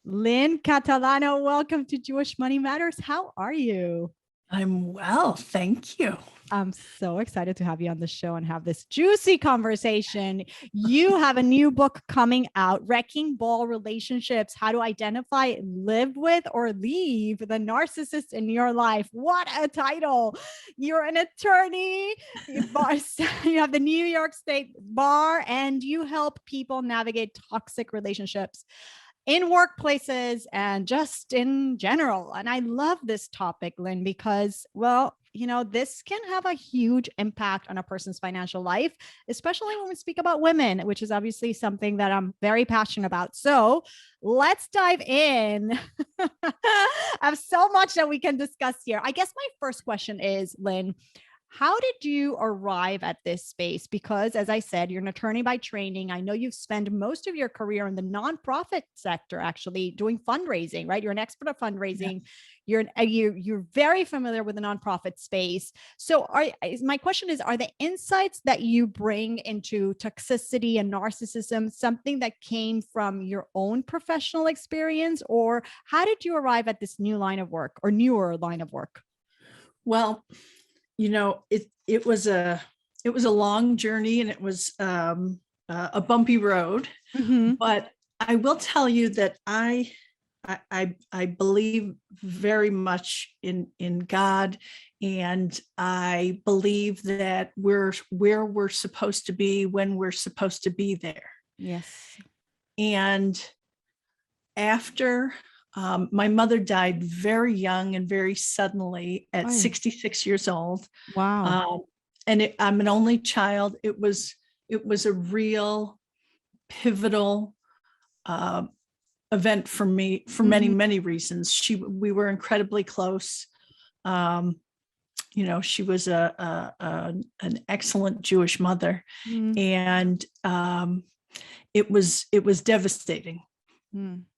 Lynn Catalano, welcome to Jewish Money Matters. How are you? I'm well, thank you. I'm so excited to have you on the show and have this juicy conversation. You have a new book coming out, Wrecking Ball Relationships, How to Identify, Live With, or Leave the Narcissist in Your Life. What a title. You're an attorney, you have the New York State Bar, and you help people navigate toxic relationships in workplaces and just in general. And I love this topic, Lynn, because, well, this can have a huge impact on a person's financial life, especially when we speak about women, which is obviously something that I'm very passionate about. So let's dive in. I have so much that we can discuss here. I guess my first question is, Lynn, how did you arrive at this space? Because as I said, you're an attorney by training. I know you've spent most of your career in the nonprofit sector, actually doing fundraising, right? You're an expert at fundraising. Yeah. You're very familiar with the nonprofit space. So my question is, are the insights that you bring into toxicity and narcissism something that came from your own professional experience, or how did you arrive at this new line of work or newer line of work? Well, it was a long journey, and it was a bumpy road. Mm-hmm. But I will tell you that I believe very much in God, and I believe that we're where we're supposed to be when we're supposed to be there. Yes. And after my mother died very young and very suddenly at 66 years old. Wow. And I'm an only child. It was a real pivotal event for me for many, many reasons. We were incredibly close. She was an excellent Jewish mother, and it was devastating.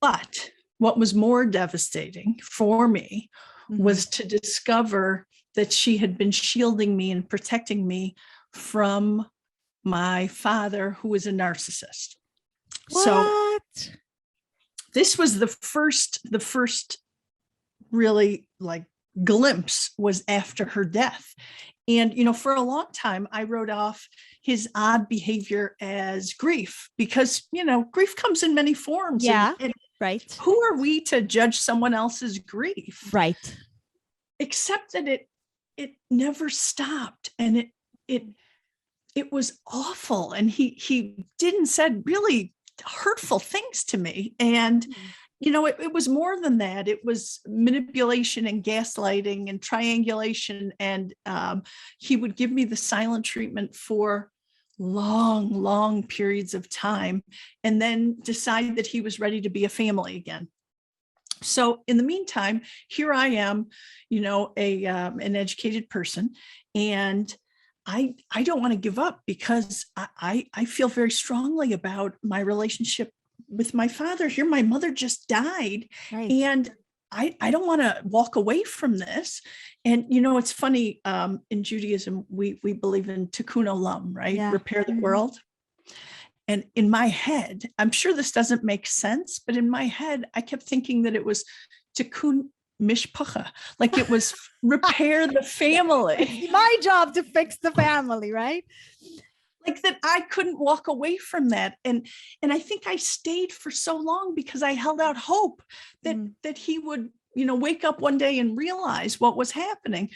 But what was more devastating for me was to discover that she had been shielding me and protecting me from my father, who was a narcissist. What? So this was the first really like glimpse was after her death. And, for a long time, I wrote off his odd behavior as grief because, grief comes in many forms. Yeah. And right. Who are we to judge someone else's grief? Right. Except that it never stopped, and it was awful. And he did and said really hurtful things to me. And it was more than that. It was manipulation and gaslighting and triangulation. And he would give me the silent treatment for long periods of time, and then decide that he was ready to be a family again. So in the meantime, here I am, an educated person, and I don't want to give up because I feel very strongly about my relationship with my father. Here, my mother just died, right. And I don't want to walk away from this. And, it's funny, in Judaism, we believe in tikkun olam, right? Yeah. Repair the world. And in my head, I'm sure this doesn't make sense, but in my head, I kept thinking that it was tikkun mishpacha, like it was repair the family. It's my job to fix the family, right? Like that I couldn't walk away from that. And I think I stayed for so long because I held out hope that he would, wake up one day and realize what was happening.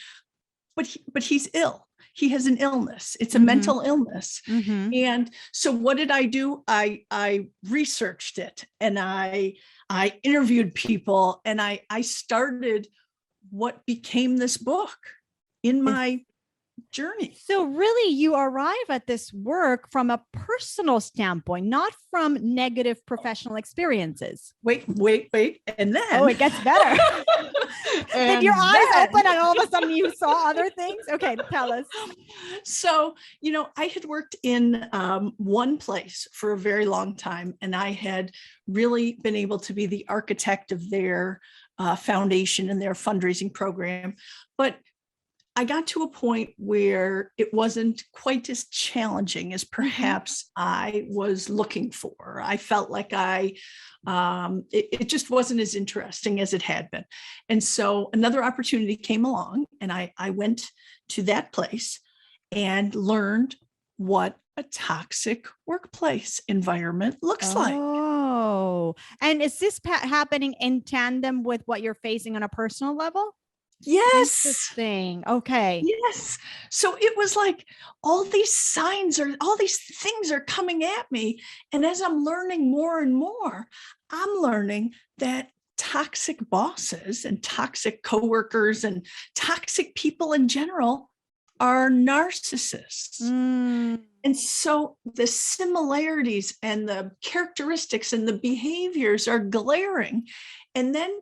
But he's ill. He has an illness. It's a mental illness. And so what did I do? I researched it, and I interviewed people, and I started what became this book in my journey. So really you arrive at this work from a personal standpoint, not from negative professional experiences. Wait. And then it gets better. Did your eyes open and all of a sudden you saw other things? Okay, tell us. So, I had worked in one place for a very long time, and I had really been able to be the architect of their foundation and their fundraising program. But I got to a point where it wasn't quite as challenging as perhaps I was looking for. I felt like it just wasn't as interesting as it had been. And so another opportunity came along, and I went to that place and learned what a toxic workplace environment looks like. Oh, and is this happening in tandem with what you're facing on a personal level? Yes. Interesting. Okay. Yes. So it was like all these things are coming at me. And as I'm learning more and more, I'm learning that toxic bosses and toxic coworkers and toxic people in general are narcissists. And so the similarities and the characteristics and the behaviors are glaring. And then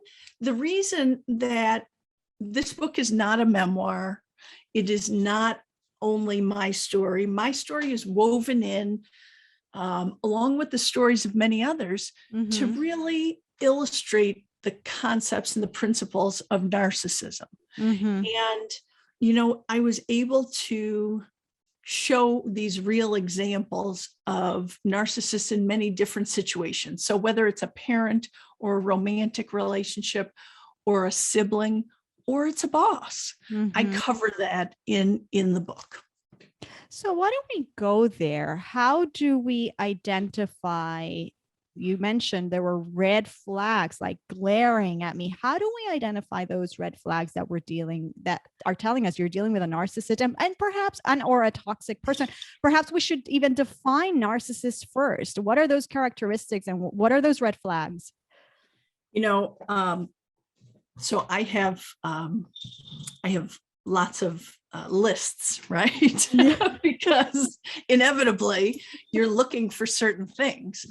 the reason that this book is not a memoir, it is not only my story. My story is woven in along with the stories of many others to really illustrate the concepts and the principles of narcissism. And, I was able to show these real examples of narcissists in many different situations. So whether it's a parent or a romantic relationship or a sibling, or it's a boss. I cover that in the book. So why don't we go there? How do we identify? You mentioned there were red flags like glaring at me. How do we identify those red flags that are telling us you're dealing with a narcissist and perhaps or a toxic person? Perhaps we should even define narcissist first. What are those characteristics and what are those red flags? So I have lots of lists, right? Because inevitably you're looking for certain things.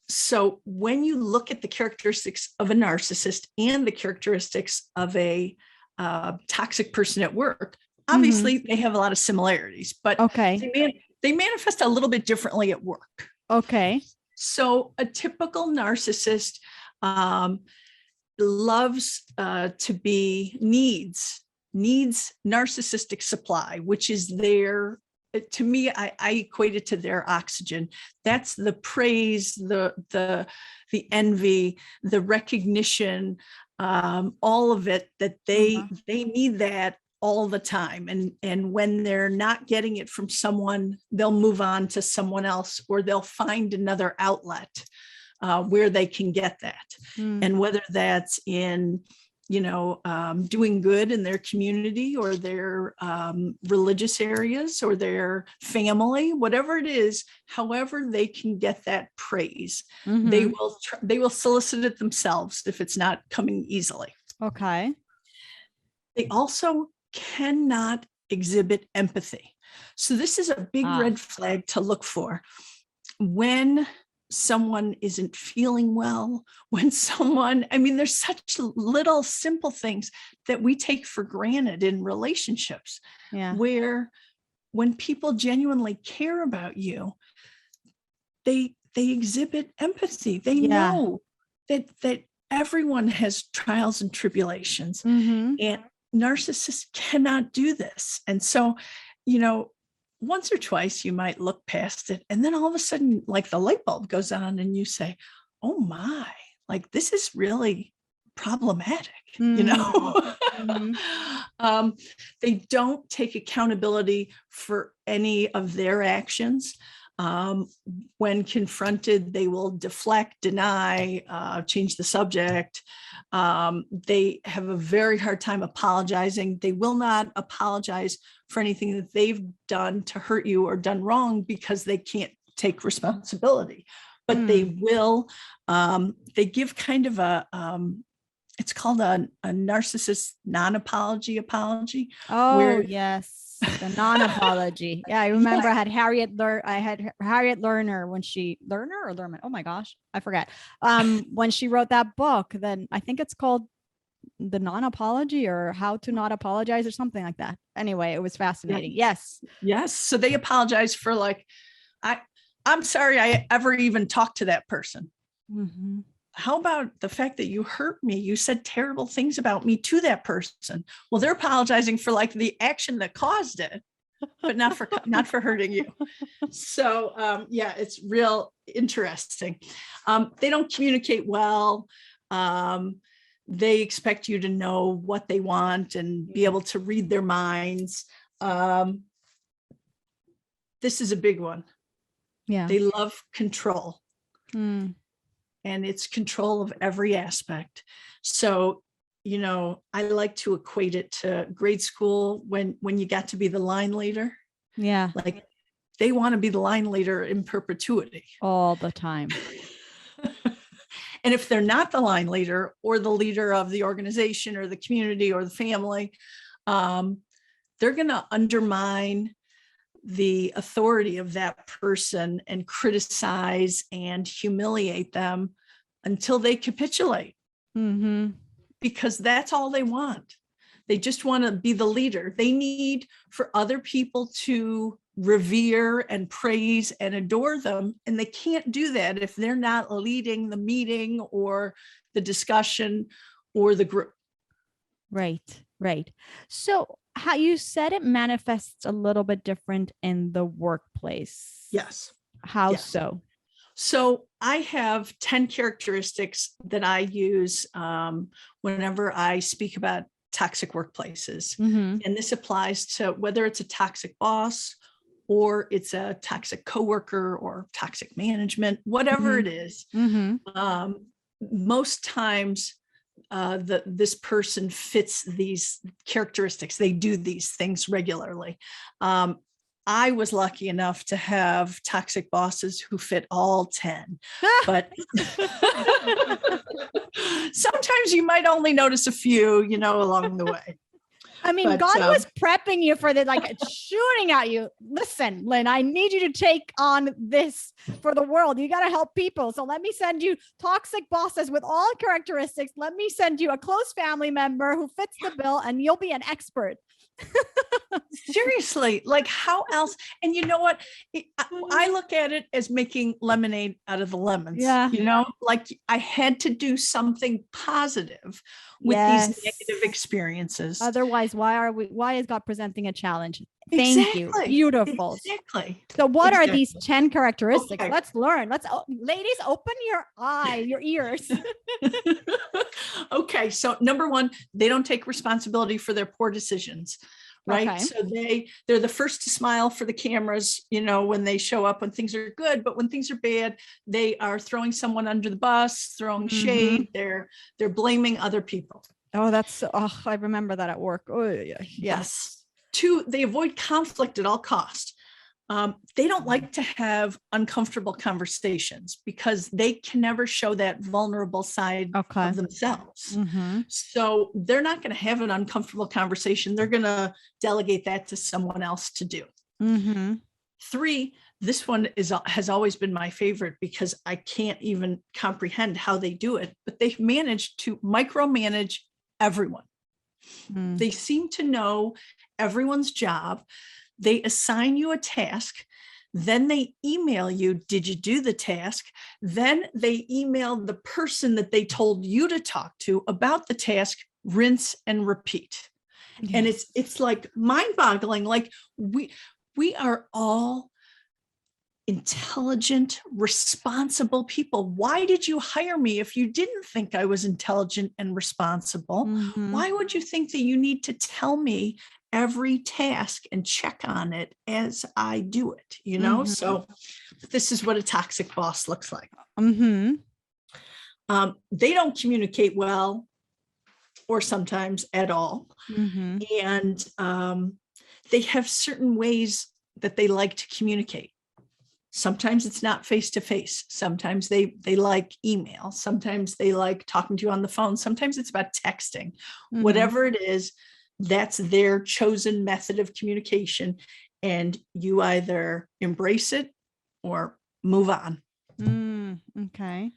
So when you look at the characteristics of a narcissist and the characteristics of a toxic person at work, obviously they have a lot of similarities, but they manifest a little bit differently at work. Okay. So a typical narcissist loves needs narcissistic supply, which is to me, I equate it to their oxygen. That's the praise, the envy, the recognition, all of it, that they need that all the time. And when they're not getting it from someone, they'll move on to someone else, or they'll find another outlet where they can get that. And whether that's in, doing good in their community or their religious areas or their family, whatever it is, however they can get that praise, they will solicit it themselves if it's not coming easily. Okay. They also cannot exhibit empathy. So this is a big red flag to look for. When someone isn't feeling well, there's such little simple things that we take for granted in relationships, where when people genuinely care about you, they exhibit empathy. They know that everyone has trials and tribulations, and narcissists cannot do this. And so, once or twice you might look past it, and then all of a sudden, like, the light bulb goes on and you say, oh my, like, this is really problematic. They don't take accountability for any of their actions. When confronted, they will deflect, deny, change the subject. They have a very hard time apologizing. They will not apologize for anything that they've done to hurt you or done wrong, because they can't take responsibility. But they will, they give kind of it's called a narcissist non-apology apology. Oh, yes. The non-apology. Yeah, I remember I had Harriet Lerner when she Lerner or Lerman. Oh my gosh, I forget. When she wrote that book, then I think it's called The Non-Apology or How to Not Apologize or something like that. Anyway, it was fascinating. Yes. So they apologize for I'm sorry I ever even talked to that person. how about the fact that you hurt me? You said terrible things about me to that person. Well, they're apologizing for like the action that caused it, but not for hurting you. So yeah, it's real interesting. They don't communicate well. They expect you to know what they want and be able to read their minds. This is a big one. Yeah. They love control. Mm. And it's control of every aspect. So, you know, I like to equate it to grade school when you got to be the line leader. Yeah. Like they want to be the line leader in perpetuity. All the time. And if they're not the line leader or the leader of the organization or the community or the family, they're going to undermine the authority of that person and criticize and humiliate them until they capitulate. Mm-hmm. Because that's all they want. They just want to be the leader. They need for other people to revere and praise and adore them. And they can't do that if they're not leading the meeting or the discussion or the group. Right, right. So how you said it manifests a little bit different in the workplace. Yes. How yes. so? So I have 10 characteristics that I use whenever I speak about toxic workplaces. Mm-hmm. And this applies to whether it's a toxic boss or it's a toxic coworker or toxic management, whatever mm-hmm. it is. Mm-hmm. Most times this person fits these characteristics. They do these things regularly. I was lucky enough to have toxic bosses who fit all 10, but sometimes you might only notice a few, you know, along the way. I mean, God was prepping you for the, like, shooting at you. Listen, Lynn, I need you to take on this for the world. You got to help people. So let me send you toxic bosses with all characteristics. Let me send you a close family member who fits the bill and you'll be an expert. Seriously, like how else? And you know what? I look at it as making lemonade out of the lemons. Yeah. You know, like I had to do something positive with these negative experiences. Otherwise, why is God presenting a challenge? Thank you. Beautiful. Exactly. So what are these 10 characteristics? Okay. Let's learn. Ladies, open your ears. Okay. So number one, they don't take responsibility for their poor decisions. Right. Okay. So they're the first to smile for the cameras, you know, when they show up when things are good, but when things are bad, they are throwing someone under the bus, throwing mm-hmm. shade. They're blaming other people. Oh, I remember that at work. Oh, yeah. Yes. 2, they avoid conflict at all costs. They don't like to have uncomfortable conversations because they can never show that vulnerable side of themselves. Mm-hmm. So they're not going to have an uncomfortable conversation. They're going to delegate that to someone else to do. Mm-hmm. 3, this one has always been my favorite because I can't even comprehend how they do it, but they've managed to micromanage everyone. Mm. They seem to know everyone's job. They assign you a task, then they email you, did you do the task? Then they email the person that they told you to talk to about the task, rinse and repeat. Yes. And it's like mind-boggling. Like we are all intelligent, responsible people. Why did you hire me if you didn't think I was intelligent and responsible? Mm-hmm. Why would you think that you need to tell me every task and check on it as I do it, you know? Mm-hmm. So this is what a toxic boss looks like. Mm-hmm. They don't communicate well or sometimes at all. Mm-hmm. And they have certain ways that they like to communicate. Sometimes it's not face-to-face. Sometimes they like email. Sometimes they like talking to you on the phone. Sometimes it's about texting. Mm-hmm. Whatever it is, that's their chosen method of communication. And you either embrace it or move on. Okay.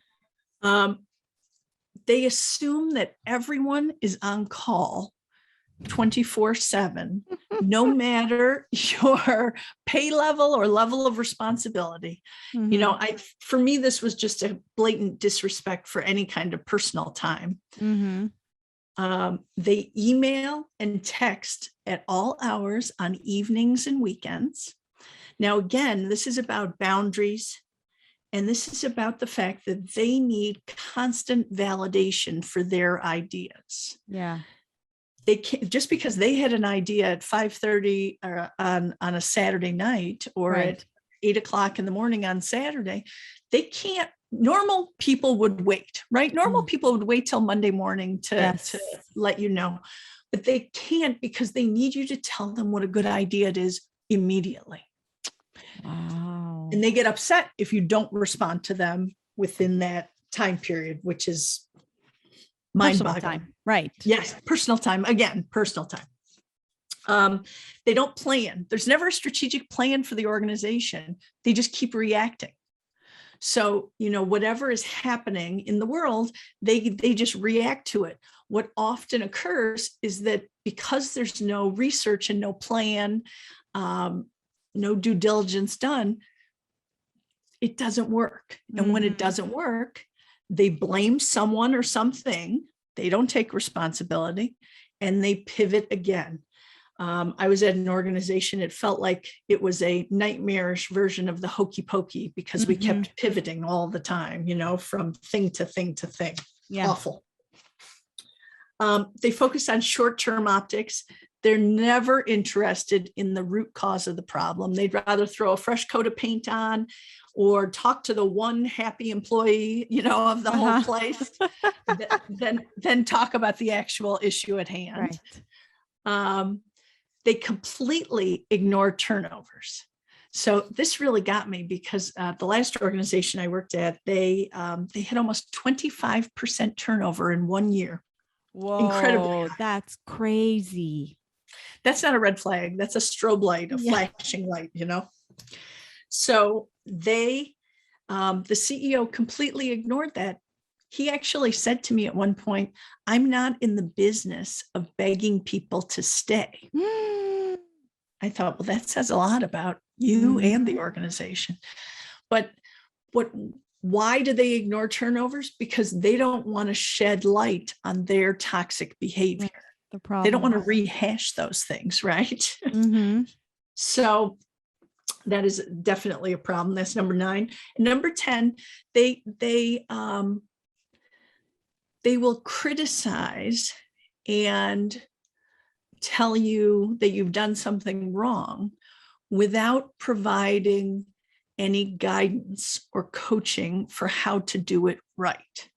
They assume that everyone is on call 24/7, no matter your pay level or level of responsibility. You know, for me, this was just a blatant disrespect for any kind of personal time. They email and text at all hours on evenings and weekends. Now, again, this is about boundaries, and this is about the fact that they need constant validation for their ideas. Yeah. They can't, just because they had an idea at 5:30 or on a Saturday night, or at 8 o'clock in the morning on Saturday, they can't. Normal people would wait, right? Normal people would wait till Monday morning to let you know, but they can't, because they need you to tell them what a good idea it is immediately. Wow. And they get upset if you don't respond to them within that time period, which is mind-boggling. Time. Right. Yes. Personal time. Again, personal time. They don't plan. There's never a strategic plan for the organization. They just keep reacting. So, you know, whatever is happening in the world, they just react to it. What often occurs is that because there's no research and no plan, no due diligence done, it doesn't work. And when it doesn't work, they blame someone or something. They don't take responsibility, and they pivot again. I was at an organization, it felt like it was a nightmarish version of the hokey pokey, because we kept pivoting all the time, you know, from thing to thing to thing. Yeah. Awful. They focus on short-term optics. They're never interested in the root cause of the problem. They'd rather throw a fresh coat of paint on or talk to the one happy employee, you know, of the whole place, than talk about the actual issue at hand. Right. They completely ignore turnovers. So this really got me, because the last organization I worked at, they had almost 25% turnover in 1 year. Whoa, incredible. That's crazy. That's not a red flag. That's a strobe light, a flashing light, you know? So the CEO completely ignored that. He actually said to me at one point, "I'm not in the business of begging people to stay." I thought, well, that says a lot about you and the organization. But why do they ignore turnovers? Because they don't want to shed light on their toxic behavior. The problem. They don't want to rehash those things, right? So that is definitely a problem. That's number 9. And number 10, they will criticize and tell you that you've done something wrong without providing any guidance or coaching for how to do it right.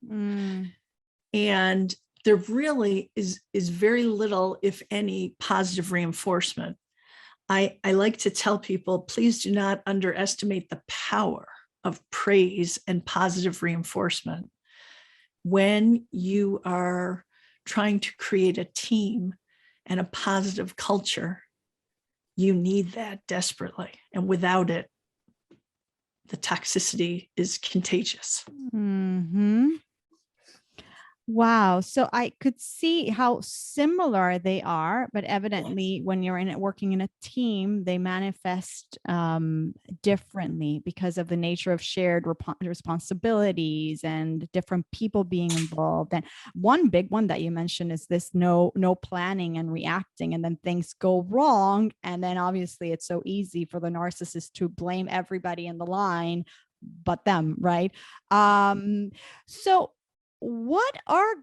And there really is very little, if any, positive reinforcement. I like to tell people, please do not underestimate the power of praise and positive reinforcement. When you are trying to create a team and a positive culture, you need that desperately. And without it, the toxicity is contagious. Wow. So I could see how similar they are, but evidently when you're working in a team, they manifest differently because of the nature of shared responsibilities and different people being involved. And one big one that you mentioned is this no planning and reacting, and then things go wrong. And then obviously it's so easy for the narcissist to blame everybody in the line but them, right? So what are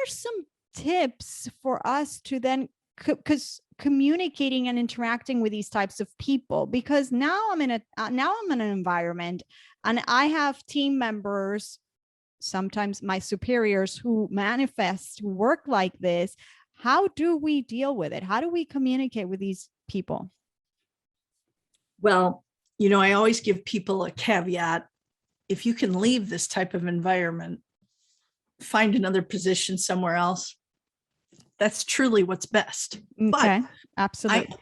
some tips for us to then, because communicating and interacting with these types of people, because now I'm in an environment and I have team members, sometimes my superiors, who work like this. How do we deal with it? How do we communicate with these people? Well, you know, I always give people a caveat. If you can leave this type of environment, find another position somewhere else. That's truly what's best. Okay, but absolutely.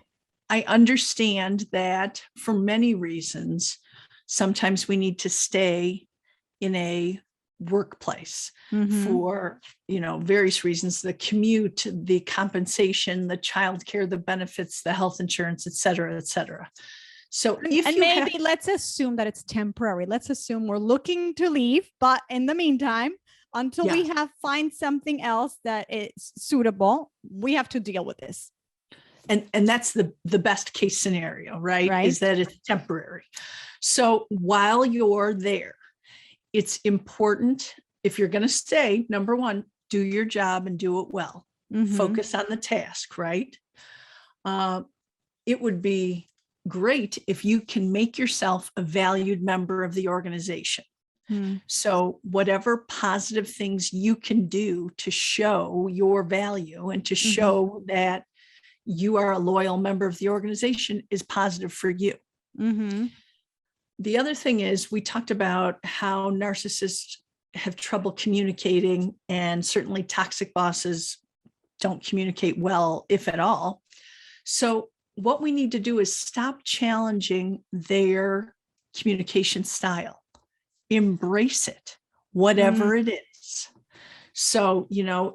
I understand that for many reasons, sometimes we need to stay in a workplace Mhm. for, various reasons, the commute, the compensation, the childcare, the benefits, the health insurance, et cetera, et cetera. So if and you maybe have, let's assume that it's temporary. Let's assume we're looking to leave, but in the meantime, until yeah, we find something else that is suitable, we have to deal with this. and that's the best case scenario, right? Right. Is that it's temporary. So while you're there, it's important, if you're going to stay, number one, do your job and do it well. Mhm. Focus on the task, right? It would be great if you can make yourself a valued member of the organization. Mm. So whatever positive things you can do to show your value and to show that you are a loyal member of the organization is positive for you. Mhm. The other thing is, we talked about how narcissists have trouble communicating, and certainly toxic bosses don't communicate well, if at all. So what we need to do is stop challenging their communication style. Embrace it, whatever it is. So,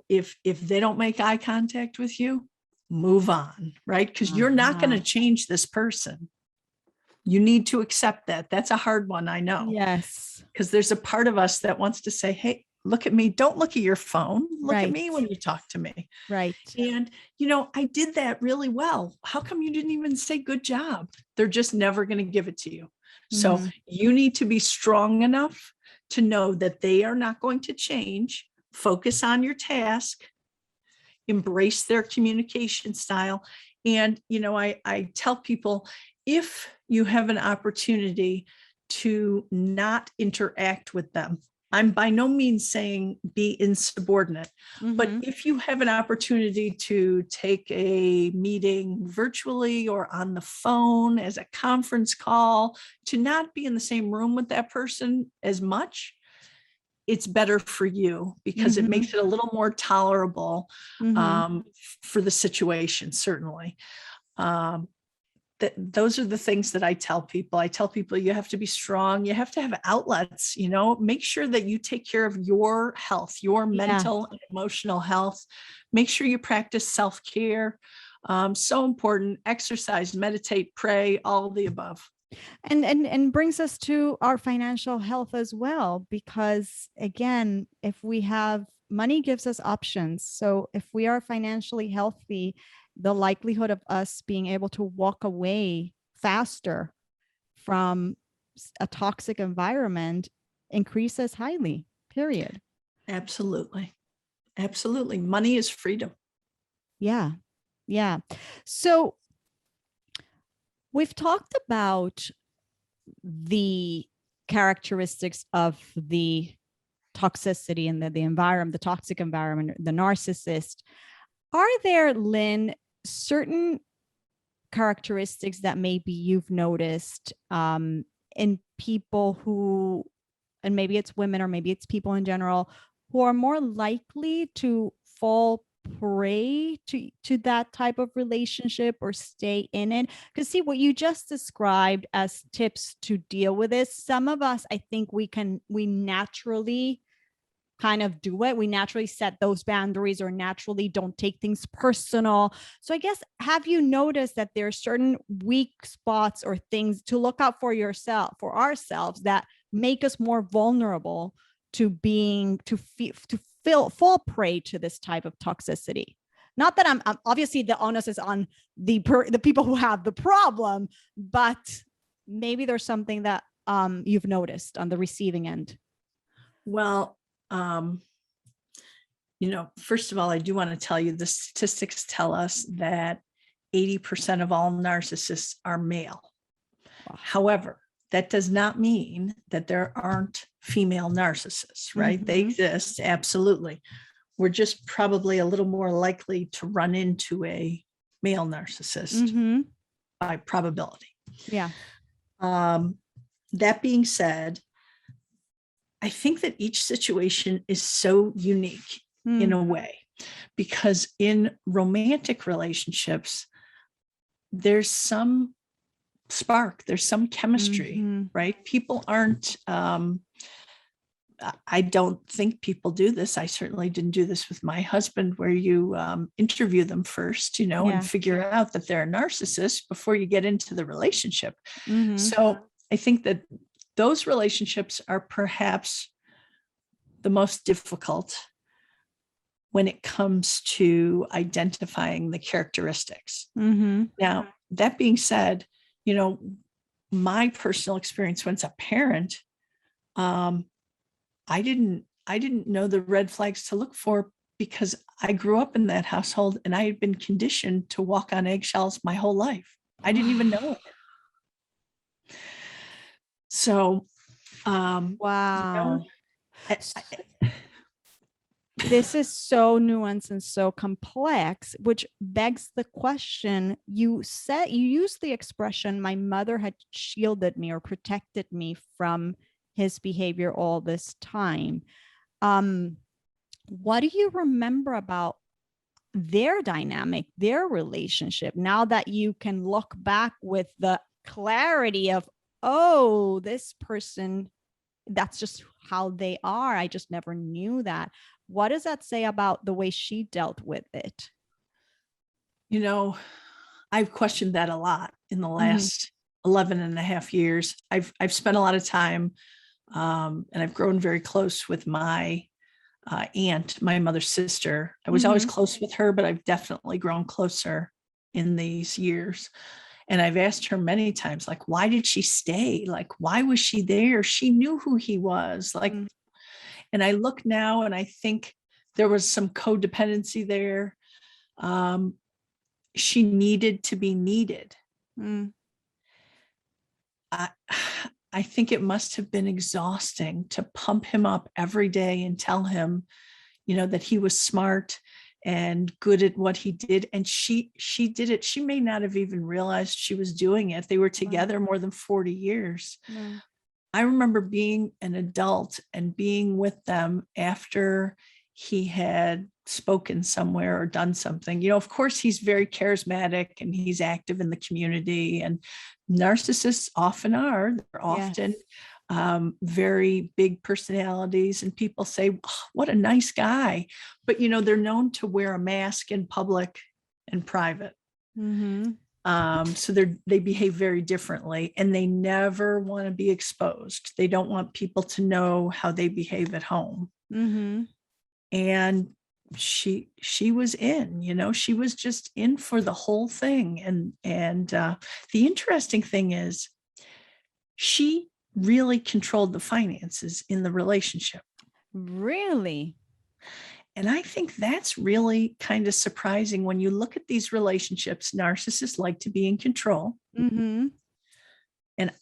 if they don't make eye contact with you, move on, right? Because you're not going to change this person. You need to accept that. That's a hard one, I know. Yes. Because there's a part of us that wants to say, hey, look at me. Don't look at your phone. Look at me when you talk to me. Right. And, I did that really well. How come you didn't even say good job? They're just never going to give it to you. So you need to be strong enough to know that they are not going to change. Focus on your task. Embrace their communication style. And, I tell people, if you have an opportunity to not interact with them, I'm by no means saying be insubordinate, but if you have an opportunity to take a meeting virtually or on the phone as a conference call, to not be in the same room with that person as much, it's better for you, because it makes it a little more tolerable for the situation, certainly. Those are the things that I tell people. I tell people you have to be strong. You have to have outlets, make sure that you take care of your health, your mental and emotional health. Make sure you practice self-care. So important. Exercise, meditate, pray, all the above. And brings us to our financial health as well, because again, if we have money, gives us options. So if we are financially healthy, the likelihood of us being able to walk away faster from a toxic environment increases highly, period. Absolutely. Absolutely. Money is freedom. Yeah. Yeah. So we've talked about the characteristics of the toxicity and the environment, the toxic environment, the narcissist. Are there, Lynn, certain characteristics that maybe you've noticed in people who, and maybe it's women or maybe it's people in general, who are more likely to fall prey to that type of relationship or stay in it? Because see, what you just described as tips to deal with this, some of us, I think we naturally kind of do it. We naturally set those boundaries or naturally don't take things personal. So I guess, have you noticed that there are certain weak spots or things to look out for yourself, for ourselves, that make us more vulnerable to fall prey to this type of toxicity? Not that I'm obviously the onus is on the people who have the problem, but maybe there's something that you've noticed on the receiving end. Well, first of all, I do want to tell you the statistics tell us that 80% of all narcissists are male. Wow. However, that does not mean that there aren't female narcissists, right? They exist, absolutely. We're just probably a little more likely to run into a male narcissist by probability. Yeah. That being said, I think that each situation is so unique in a way, because in romantic relationships, there's some spark, there's some chemistry, right? People aren't I don't think people do this. I certainly didn't do this with my husband, where you interview them first, and Yeah. figure out that they're a narcissist before you get into the relationship. Mhm. So I think that those relationships are perhaps the most difficult when it comes to identifying the characteristics. Mhm. Now, that being said, my personal experience when as a parent, I didn't know the red flags to look for, because I grew up in that household and I had been conditioned to walk on eggshells my whole life. I didn't even know it. So, Wow. I, This is so nuanced and so complex, which begs the question. You used the expression, my mother had shielded me or protected me from his behavior all this time. What do you remember about their dynamic, their relationship, now that you can look back with the clarity of, oh, this person, that's just how they are. I just never knew that. What does that say about the way she dealt with it? I've questioned that a lot in the last 11 and a half years. I've spent a lot of time, and I've grown very close with my aunt, my mother's sister. I was always close with her, but I've definitely grown closer in these years. And I've asked her many times, like, why did she stay? Like, why was she there? She knew who he was. Like, and I look now and I think there was some codependency there. She needed to be needed. I think it must have been exhausting to pump him up every day and tell him, that he was smart and good at what he did. And she did it. She may not have even realized she was doing it. They were together more than 40 years. I remember being an adult and being with them after he had spoken somewhere or done something. Of course, he's very charismatic and he's active in the community, and narcissists often are. They're often very big personalities, and people say, oh, what a nice guy. But, they're known to wear a mask in public and private. So they behave very differently, and they never want to be exposed. They don't want people to know how they behave at home. And she was in, she was just in for the whole thing. And the interesting thing is, she really controlled the finances in the relationship. Really? And I think that's really kind of surprising when you look at these relationships. Narcissists like to be in control. And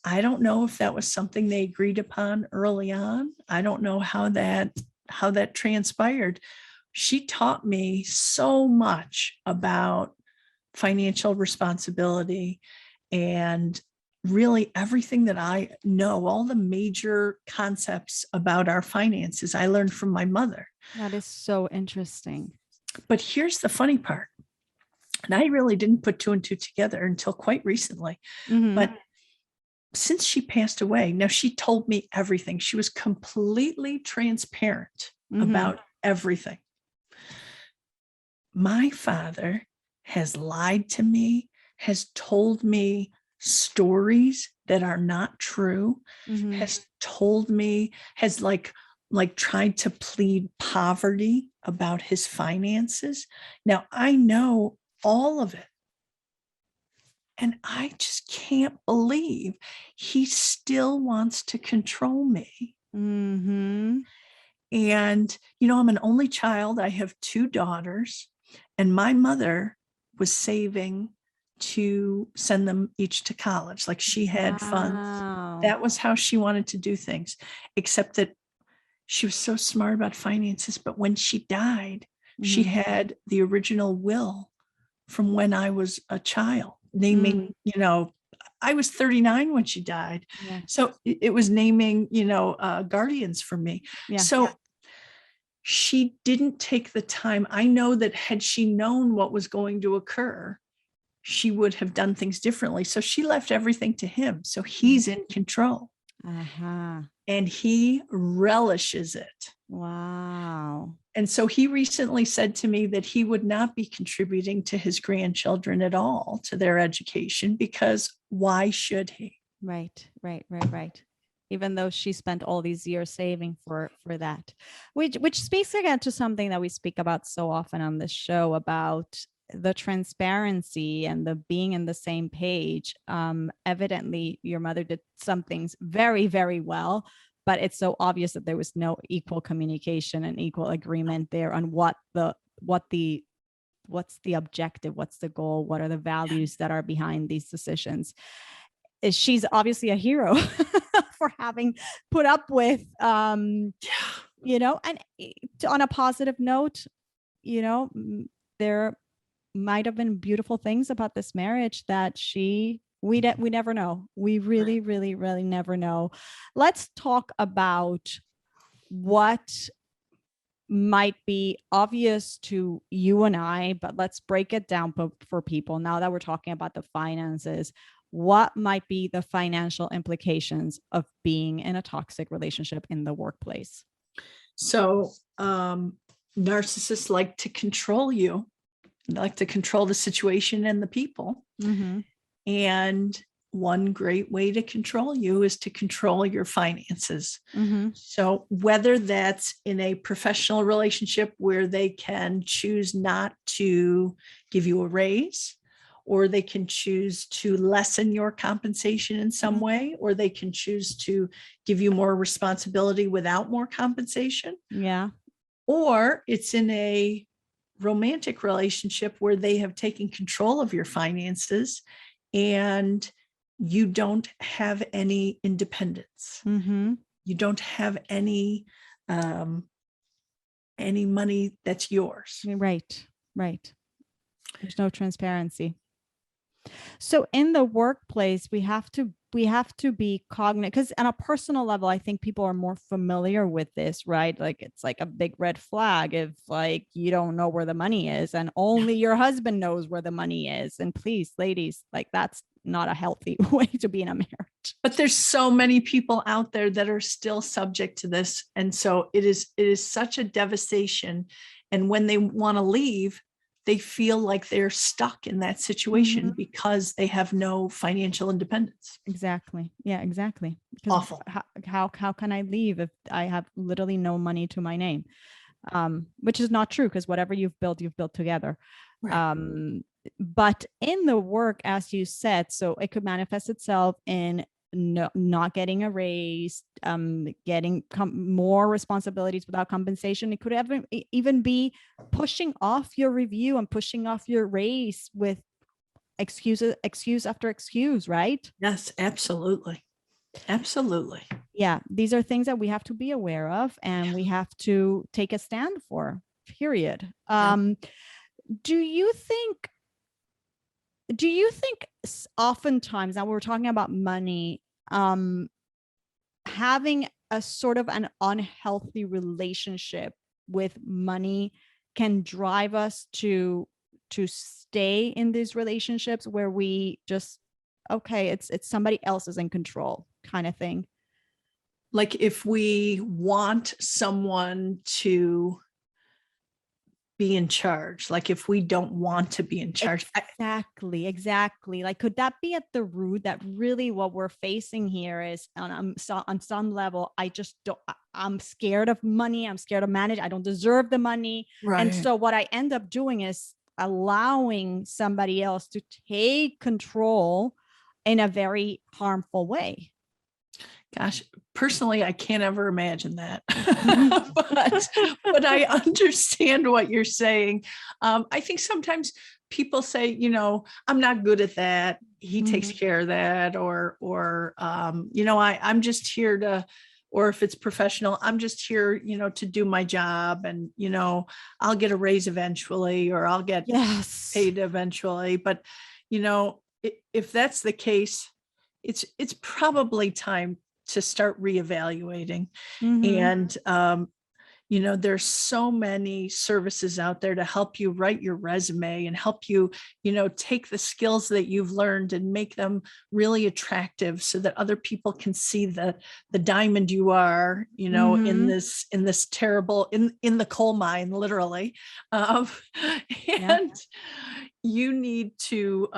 I don't know if that was something they agreed upon early on. I don't know how that transpired. She taught me so much about financial responsibility, and really everything that I know, all the major concepts about our finances, I learned from my mother. That is so interesting. But here's the funny part. And I really didn't put two and two together until quite recently. But since she passed away, now she told me everything. She was completely transparent about everything. My father has lied to me, has told me stories that are not true, has told me, has like tried to plead poverty about his finances. Now I know all of it. And I just can't believe he still wants to control me. And, I'm an only child. I have two daughters, and my mother was saving to send them each to college. Like, she had funds. That was how she wanted to do things, except that she was so smart about finances. But when she died, she had the original will from when I was a child, naming, I was 39 when she died. So it was naming, guardians for me. So she didn't take the time. I know that had she known what was going to occur, she would have done things differently. So she left everything to him. So he's in control. Uh-huh. and he relishes it. Wow. And so he recently said to me that he would not be contributing to his grandchildren at all, to their education, because why should he? Right. Even though she spent all these years saving for that, which speaks again to something that we speak about so often on this show, about the transparency and the being in the same page. Evidently, your mother did some things very, very well, but it's so obvious that there was no equal communication and equal agreement there on what's the objective, what's the goal, what are the values that are behind these decisions. She's obviously a hero for having put up with, and on a positive note, there might have been beautiful things about this marriage that we never know. We really, really, really never know. Let's talk about what might be obvious to you and I, but let's break it down for people. Now that we're talking about the finances, what might be the financial implications of being in a toxic relationship in the workplace? So narcissists like to control you, like to control the situation and the people. Mm-hmm. And one great way to control you is to control your finances. Mm-hmm. So whether that's in a professional relationship where they can choose not to give you a raise, or they can choose to lessen your compensation in some way, or they can choose to give you more responsibility without more compensation. Yeah. Or it's in a romantic relationship where they have taken control of your finances and you don't have any independence. Mm-hmm. You don't have any money that's yours. Right. There's no transparency. So in the workplace, we have to be cognizant, because on a personal level, I think people are more familiar with this, right? Like it's like a big red flag if like you don't know where the money is and only your husband knows where the money is. And please, ladies, like that's not a healthy way to be in a marriage. But there's so many people out there that are still subject to this. And so it is such a devastation. And when they want to leave, they feel like they're stuck in that situation because they have no financial independence. Exactly. Yeah, exactly. Awful. How can I leave if I have literally no money to my name? Which is not true, because whatever you've built together. Right. But in the work, as you said, so it could manifest itself in not getting a raise, getting more responsibilities without compensation. It could even be pushing off your review and pushing off your raise with excuse after excuse, right? Yes, absolutely. Yeah, these are things that we have to be aware of and we have to take a stand for, period. Do you think oftentimes, now we're talking about money, having a sort of an unhealthy relationship with money can drive us to stay in these relationships where we just, okay, it's somebody else is in control kind of thing? Like if we want someone to be in charge, like if we don't want to be in charge. Exactly. Like, could that be at the root that really what we're facing here is on some level, I'm scared of money. I'm scared of manage. I don't deserve the money. Right. And so what I end up doing is allowing somebody else to take control in a very harmful way. Gosh, personally, I can't ever imagine that, but I understand what you're saying. I think sometimes people say, I'm not good at that. He takes care of that, or I'm just here to, or if it's professional, I'm just here, to do my job, and I'll get a raise eventually, or I'll get paid eventually. But if that's the case, it's probably time to start reevaluating. And there's so many services out there to help you write your resume and help you, take the skills that you've learned and make them really attractive so that other people can see the diamond you are, in this terrible, in the coal mine, literally. And you need to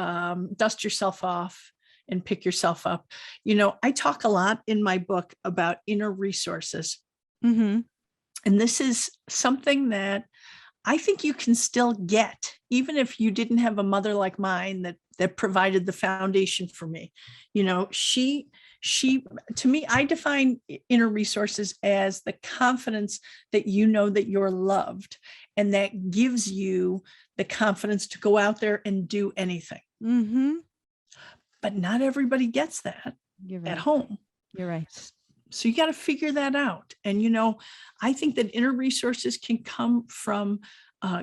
dust yourself off and pick yourself up. I talk a lot in my book about inner resources. And this is something that I think you can still get, even if you didn't have a mother like mine that provided the foundation for me. She, to me, I define inner resources as the confidence that that you're loved, and that gives you the confidence to go out there and do anything. But not everybody gets that at home. You're right. So you got to figure that out. And, I think that inner resources can come from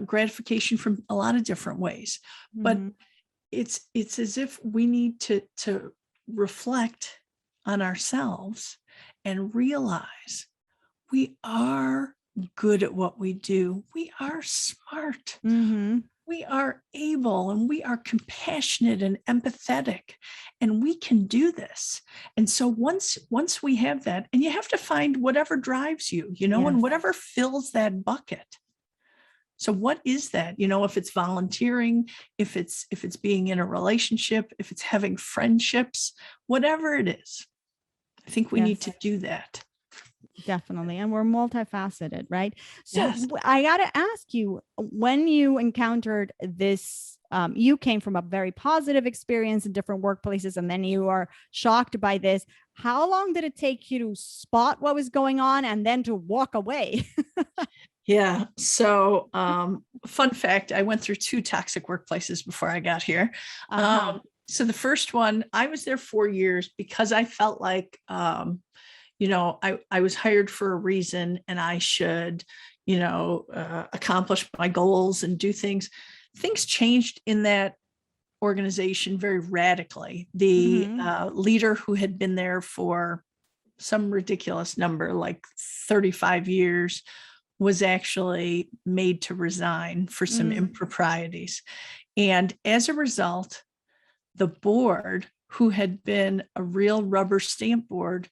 gratification from a lot of different ways, but it's as if we need to reflect on ourselves and realize we are good at what we do. We are smart. We are able, and we are compassionate and empathetic, and we can do this. And so once we have that, and you have to find whatever drives you, and whatever fills that bucket. So what is that? If it's volunteering, if it's being in a relationship, if it's having friendships, whatever it is, I think we need to do that. Definitely. And we're multifaceted, right? So I got to ask you, when you encountered this, you came from a very positive experience in different workplaces, and then you are shocked by this. How long did it take you to spot what was going on and then to walk away? Yeah. So, fun fact, I went through 2 toxic workplaces before I got here. So the first one, I was there 4 years because I felt like, I was hired for a reason, and I should, accomplish my goals and do things. Things changed in that organization very radically. The leader, who had been there for some ridiculous number, like 35 years, was actually made to resign for some improprieties. And as a result, the board, who had been a real rubber stamp board,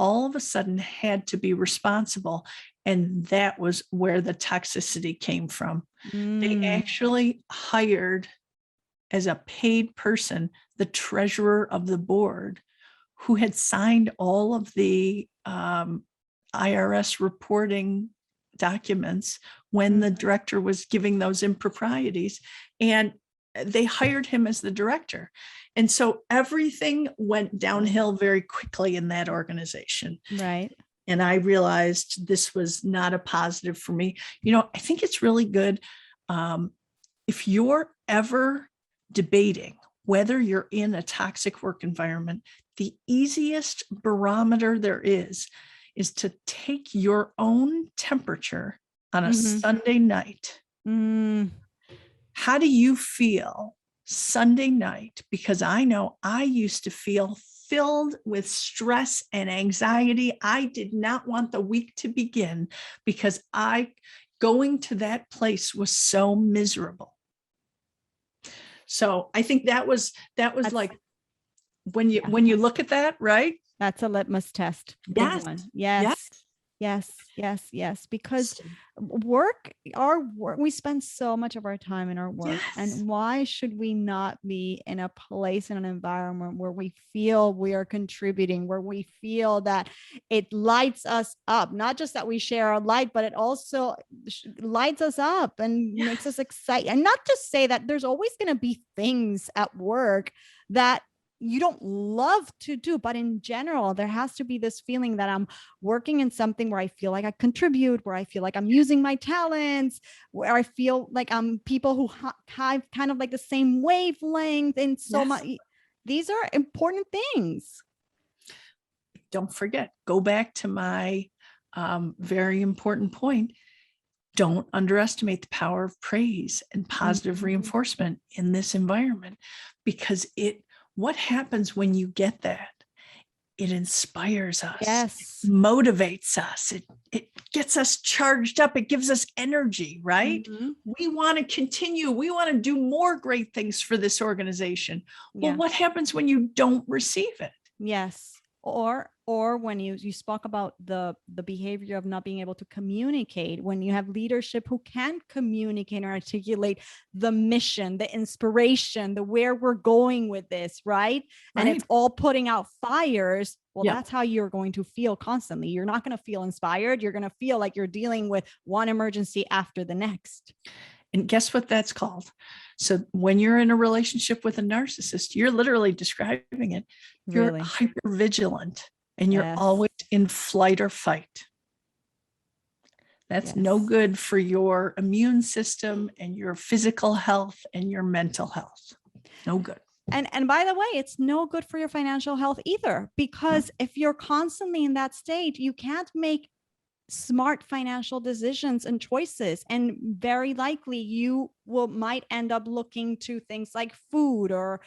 all of a sudden had to be responsible. And that was where the toxicity came from. They actually hired, as a paid person, the treasurer of the board, who had signed all of the IRS reporting documents when the director was giving those improprieties. And they hired him as the director. And so everything went downhill very quickly in that organization. Right. And I realized this was not a positive for me. I think it's really good. If you're ever debating whether you're in a toxic work environment, the easiest barometer there is to take your own temperature on a Sunday night. How do you feel Sunday night? Because I know I used to feel filled with stress and anxiety. I did not want the week to begin because going to that place was so miserable. So I think that was like, when you look at that, right? That's a litmus test. Yes. Yes. Because our work, we spend so much of our time in our work. And why should we not be in a place, in an environment where we feel we are contributing, where we feel that it lights us up? Not just that we share our light, but it also lights us up and makes us excited. And not just say that there's always going to be things at work that you don't love to do, but in general, there has to be this feeling that I'm working in something where I feel like I contribute, where I feel like I'm using my talents, where I feel like I'm people who have kind of like the same wavelength and so much. These are important things. Don't forget, go back to my very important point. Don't underestimate the power of praise and positive reinforcement in this environment, because what happens when you get that? it inspires us, Yes. it motivates us, it gets us charged up, it gives us energy, right? We want to continue, we want to do more great things for this organization. Well, what happens when you don't receive it? Yes. Or when you spoke about the behavior of not being able to communicate, when you have leadership who can communicate or articulate the mission, the inspiration, the where we're going with this, right? And it's all putting out fires. Well, that's how you're going to feel constantly. You're not going to feel inspired. You're going to feel like you're dealing with one emergency after the next. And guess what that's called? So when you're in a relationship with a narcissist, you're literally describing it. You're hypervigilant and you're always in flight or fight. That's no good for your immune system and your physical health and your mental health. No good. And by the way, it's no good for your financial health either, because if you're constantly in that state, you can't make smart financial decisions and choices, and very likely you might end up looking to things like food or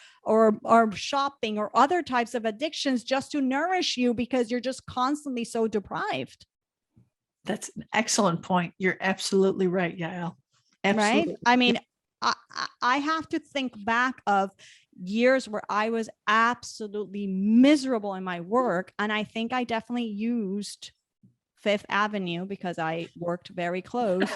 shopping or other types of addictions just to nourish you, because you're just constantly so deprived. That's an excellent point. You're absolutely right, Yael. Absolutely. Right? I mean, I have to think back of years where I was absolutely miserable in my work, and I think I definitely used Fifth Avenue, because I worked very close,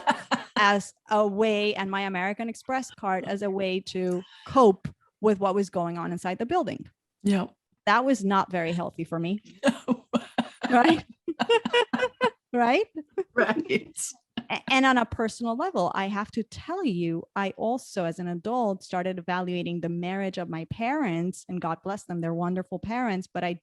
as a way, and my American Express card as a way to cope with what was going on inside the building. Yeah. That was not very healthy for me. No. Right? Right? Right. And on a personal level, I have to tell you, I also, as an adult, started evaluating the marriage of my parents, and God bless them, they're wonderful parents, but I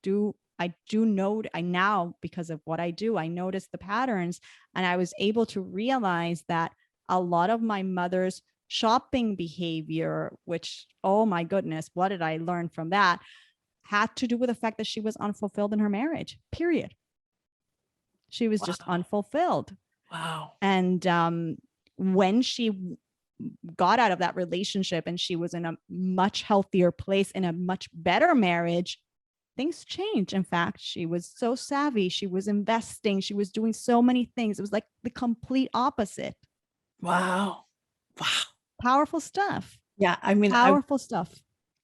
now, because of what I do, I noticed the patterns, and I was able to realize that a lot of my mother's shopping behavior, which, oh my goodness, what did I learn from that, had to do with the fact that she was unfulfilled in her marriage, period. She was just unfulfilled. Wow. And when she got out of that relationship and she was in a much healthier place, in a much better marriage, things changed. In fact, she was so savvy. She was investing. She was doing so many things. It was like the complete opposite. Wow. Wow. Powerful stuff. Yeah. I mean, powerful stuff.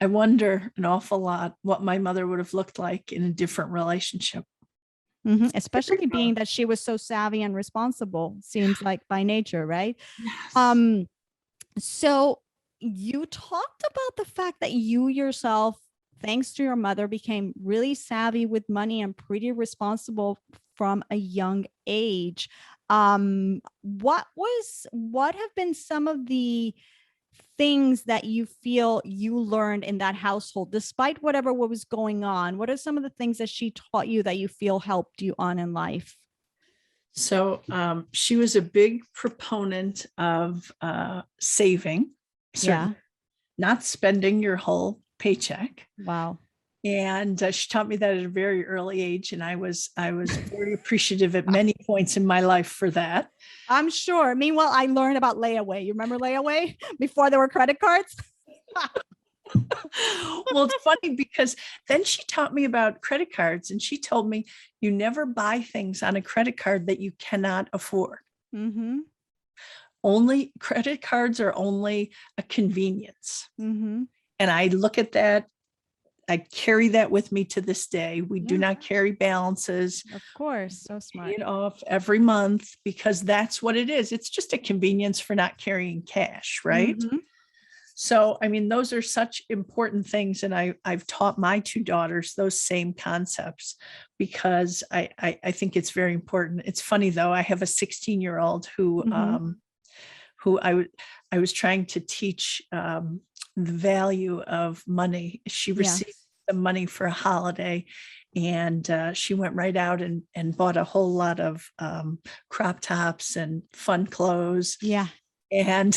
I wonder an awful lot what my mother would have looked like in a different relationship. Mm-hmm. Especially being that she was so savvy and responsible, seems like, by nature, right? Yes. So you talked about the fact that you yourself, thanks to your mother, became really savvy with money and pretty responsible from a young age. What have been some of the things that you feel you learned in that household, despite what was going on? What are some of the things that she taught you that you feel helped you on in life? So she was a big proponent of saving, not spending your whole paycheck. Wow. And she taught me that at a very early age, and I was very appreciative at many points in my life for that. I'm sure. Meanwhile, I learned about layaway. You remember layaway before there were credit cards? Well, it's funny because then she taught me about credit cards, and she told me you never buy things on a credit card that you cannot afford. Mm-hmm. Only credit cards are only a convenience. Mm-hmm. And I look at that. I carry that with me to this day. We do not carry balances. Of course. So smart. Pay it off every month because that's what it is. It's just a convenience for not carrying cash, right? Mm-hmm. So, I mean, those are such important things. And I've taught my two daughters those same concepts because I think it's very important. It's funny, though. I have a 16-year-old who I was trying to teach the value of money. She received the money for a holiday, and she went right out and bought a whole lot of crop tops and fun clothes. Yeah. And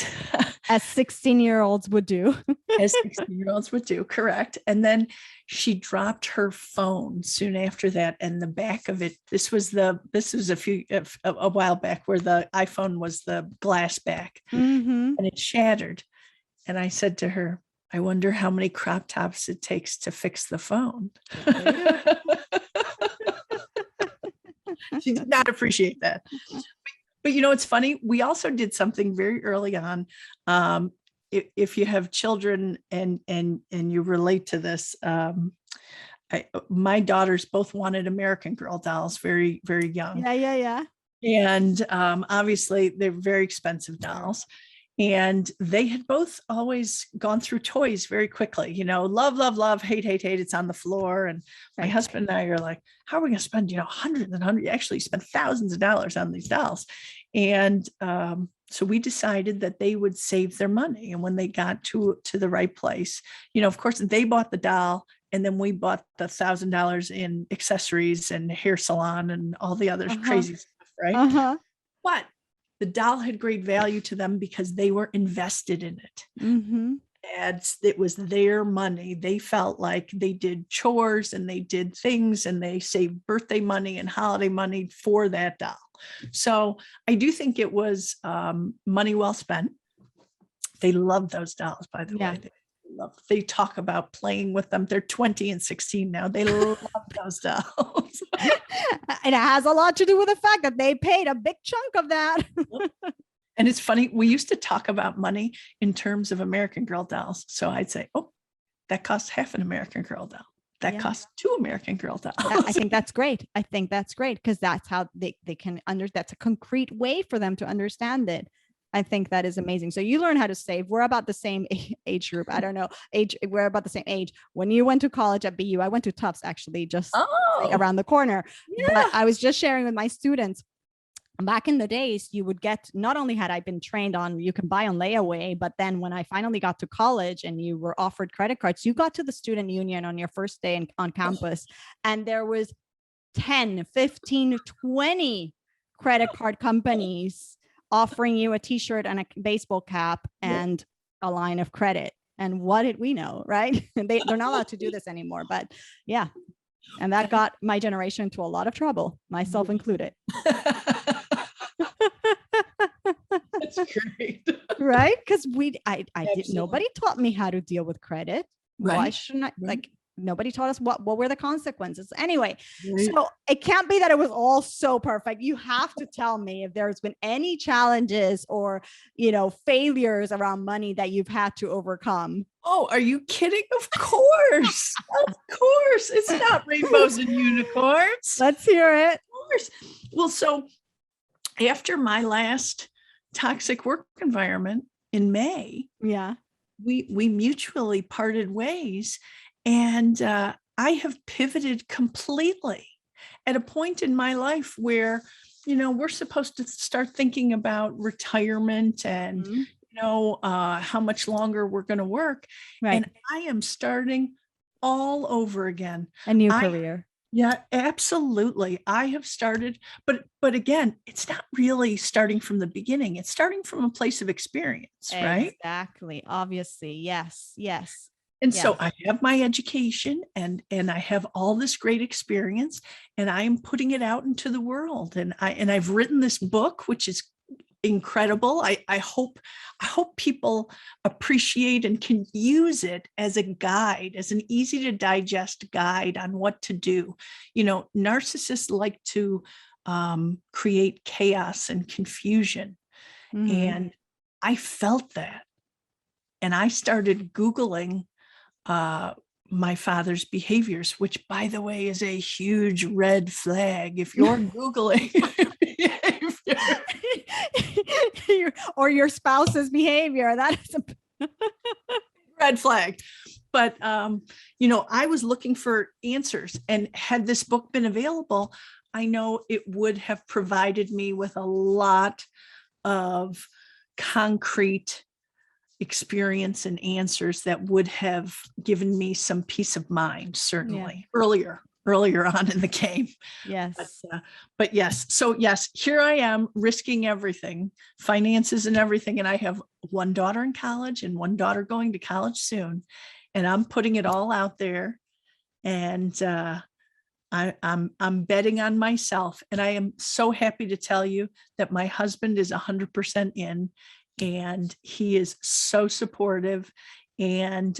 as 16-year-olds would do. As 16-year-olds would do, correct. And then she dropped her phone soon after that, and the back of it, this was a while back, where the iPhone was the glass back, and it shattered. And I said to her, I wonder how many crop tops it takes to fix the phone. She did not appreciate that. But it's funny. We also did something very early on. If you have children and you relate to this, my daughters both wanted American Girl dolls very, very young. Yeah. And obviously they're very expensive dolls. And they had both always gone through toys very quickly, love, hate, it's on the floor. And my husband and I are like, how are we going to spend, hundreds and hundreds, actually spend thousands of dollars on these dolls. And so we decided that they would save their money. And when they got to the right place, of course, they bought the doll. And then we bought the $1,000 in accessories and hair salon and all the other crazy stuff, right? But the doll had great value to them because they were invested in it. And it was their money. They felt like they did chores and they did things and they saved birthday money and holiday money for that doll. So I do think it was money well spent. They love those dolls, by the way. They talk about playing with them. They're 20 and 16 now. They love those dolls. And it has a lot to do with the fact that they paid a big chunk of that. And it's funny. We used to talk about money in terms of American Girl dolls. So I'd say, oh, that costs half an American Girl doll. That costs 2 American Girl dolls. I think that's great. Because that's how they can that's a concrete way for them to understand it. I think that is amazing. So you learn how to save. We're about the same age group. I don't know. We're about the same age. When you went to college at BU, I went to Tufts actually, just around the corner. Yeah. But I was just sharing with my students, back in the days, you would get, not only had I been trained on, you can buy on layaway, but then when I finally got to college and you were offered credit cards, you got to the student union on your first day on campus, and there was 10, 15, 20 credit card companies offering you a t-shirt and a baseball cap and a line of credit. And what did we know, right? They're not allowed to do this anymore, but yeah. And that got my generation into a lot of trouble, myself included. That's great. Right? Because nobody taught me how to deal with credit. Right. Why shouldn't I, nobody taught us what were the consequences anyway. So it can't be that it was all so perfect. You have to tell me if there's been any challenges or failures around money that you've had to overcome. Oh, are you kidding? Of course. Of course. It's not rainbows and unicorns. Let's hear it. Of course. Well, so after my last toxic work environment in May, we mutually parted ways. And I have pivoted completely at a point in my life where, we're supposed to start thinking about retirement and, how much longer we're going to work. Right. And I am starting all over again. A new career. Yeah, absolutely. I have started, but again, it's not really starting from the beginning. It's starting from a place of experience, right? Exactly. Obviously. Yes. And so I have my education and I have all this great experience and I am putting it out into the world. And I've written this book, which is incredible. I hope people appreciate and can use it as a guide, as an easy to digest guide on what to do. Narcissists like to create chaos and confusion. And I felt that. And I started Googling my father's behaviors, which, by the way, is a huge red flag. If you're Googling or your spouse's behavior, that is a red flag. But, I was looking for answers, and had this book been available, I know it would have provided me with a lot of concrete experience and answers that would have given me some peace of mind, certainly earlier on in the game. Yes. But yes. So yes, here I am risking everything, finances and everything. And I have one daughter in college and one daughter going to college soon. And I'm putting it all out there. And I'm betting on myself. And I am so happy to tell you that my husband is 100% in. And he is so supportive. And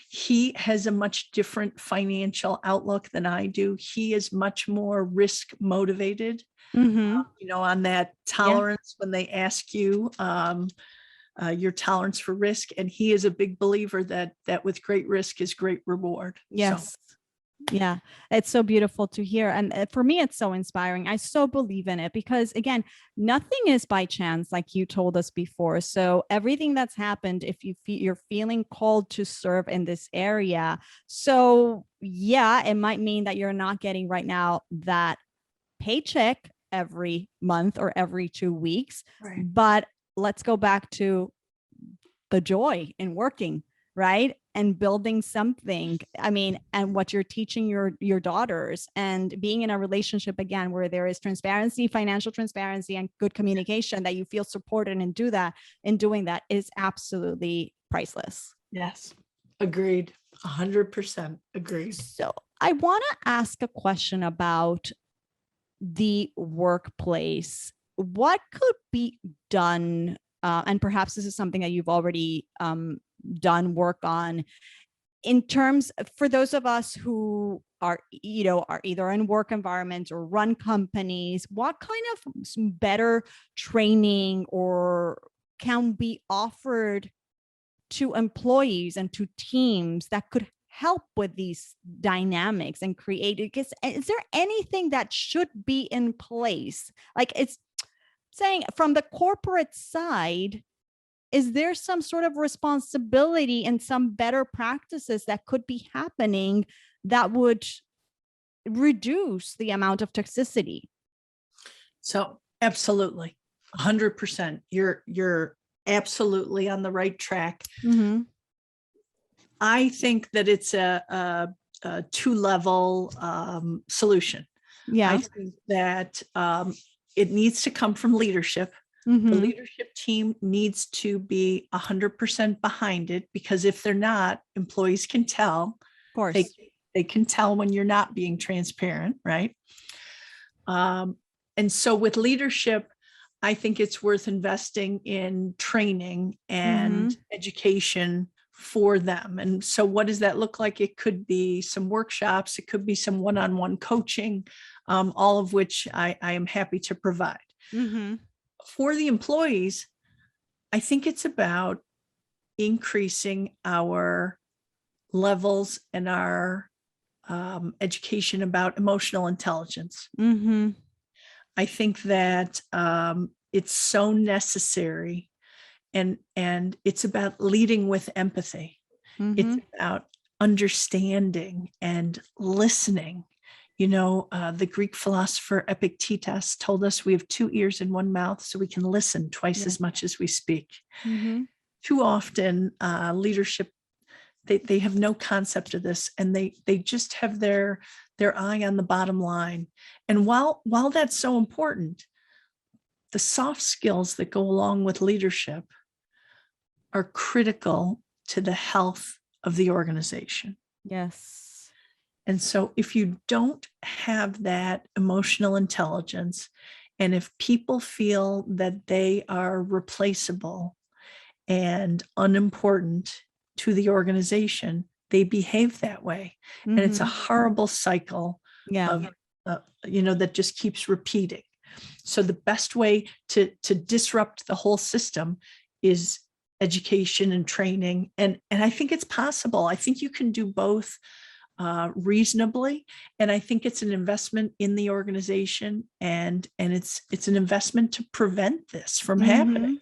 he has a much different financial outlook than I do. He is much more risk motivated, on that tolerance when they ask you your tolerance for risk. And he is a big believer that with great risk is great reward. Yes. Yeah, it's so beautiful to hear. And for me, it's so inspiring. I so believe in it because, again, nothing is by chance, like you told us before. So everything that's happened, if you're feeling called to serve in this area. So yeah, it might mean that you're not getting right now that paycheck every month or every 2 weeks. Right. But let's go back to the joy in working, right? And building something. I mean, and what you're teaching your daughters, and being in a relationship again where there is transparency, financial transparency, and good communication, that you feel supported and doing that is absolutely priceless. Yes. Agreed. 100% agreed. So I want to ask a question about the workplace. What could be done? And perhaps this is something that you've already done work on, in terms for those of us who are either in work environments or run companies. What kind of better training or can be offered to employees and to teams that could help with these dynamics and create it? Is there anything that should be in place? Like, it's saying from the corporate side, is there some sort of responsibility and some better practices that could be happening that would reduce the amount of toxicity? So absolutely, 100%. You're absolutely on the right track. Mm-hmm. I think that it's a two-level solution. Yeah. I think that it needs to come from leadership. Mm-hmm. The leadership team needs to be 100% behind it, because if they're not, employees can tell. Of course. They can tell when you're not being transparent, right? And so with leadership, I think it's worth investing in training and education for them. And so what does that look like? It could be some workshops, it could be some one-on-one coaching, all of which I am happy to provide. For the employees, I think it's about increasing our levels and our education about emotional intelligence. I think that it's so necessary, and it's about leading with empathy. It's about understanding and listening. The Greek philosopher Epictetus told us we have 2 ears and 1 mouth, so we can listen twice as much as we speak. Too often, leadership, they have no concept of this, and they just have their eye on the bottom line. And while that's so important, the soft skills that go along with leadership are critical to the health of the organization. Yes. And so if you don't have that emotional intelligence, and if people feel that they are replaceable and unimportant to the organization, they behave that way. And it's a horrible cycle of, that just keeps repeating. So the best way to disrupt the whole system is education and training. And I think it's possible. I think you can do both reasonably. And I think it's an investment in the organization, and it's an investment to prevent this from happening.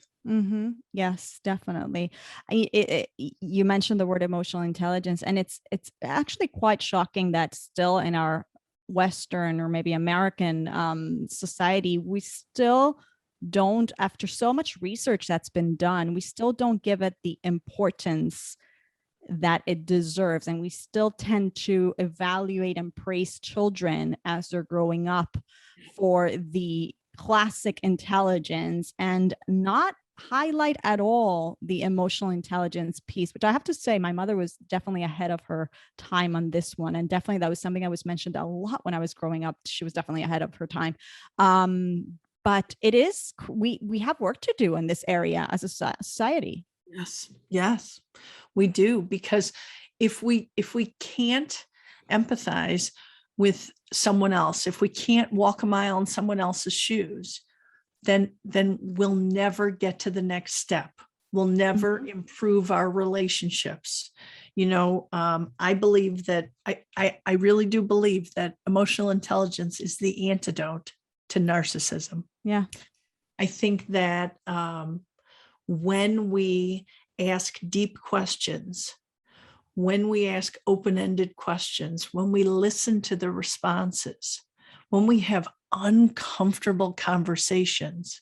Yes, definitely. You mentioned the word emotional intelligence, and it's actually quite shocking that still in our Western or maybe American society, we still don't, after so much research that's been done, we still don't give it the importance that it deserves. And we still tend to evaluate and praise children as they're growing up for the classic intelligence, and not highlight at all the emotional intelligence piece, which I have to say my mother was definitely ahead of her time on this one. And definitely that was something that was mentioned a lot when I was growing up. She was definitely ahead of her time. But it is, we have work to do in this area as a society. Yes. Yes, we do. Because if we can't empathize with someone else, if we can't walk a mile in someone else's shoes, then we'll never get to the next step. We'll never improve our relationships. I believe that I really do believe that emotional intelligence is the antidote to narcissism. Yeah. I think that when we ask deep questions, when we ask open-ended questions, when we listen to the responses, when we have uncomfortable conversations,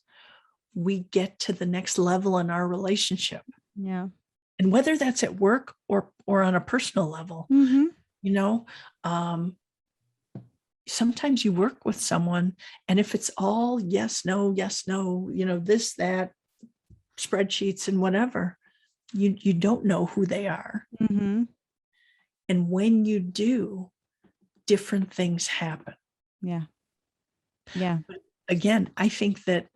we get to the next level in our relationship. Yeah. And whether that's at work or on a personal level, sometimes you work with someone, and if it's all yes, no, this, that, spreadsheets and whatever, you don't know who they are. Mm-hmm. And when you do, different things happen. Yeah. Yeah. But again, I think that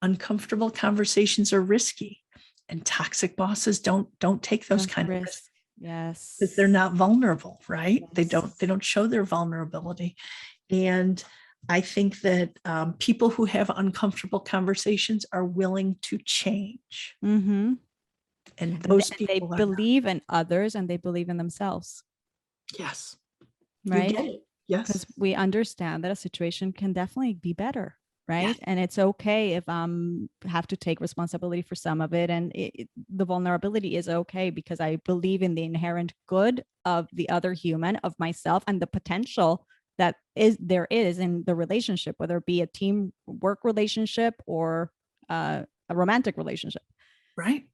uncomfortable conversations are risky, and toxic bosses don't take those kind of risks. Yes. Because they're not vulnerable, right? Yes. They don't show their vulnerability. And I think that people who have uncomfortable conversations are willing to change. Mm-hmm. And those They people believe in others and they believe in themselves. Yes. Right. You get it. Yes. Because we understand that a situation can definitely be better. Right. Yes. And it's okay if have to take responsibility for some of it. And the vulnerability is okay, because I believe in the inherent good of the other human, of myself, and the potential that there is in the relationship, whether it be a team work relationship or a romantic relationship. Right.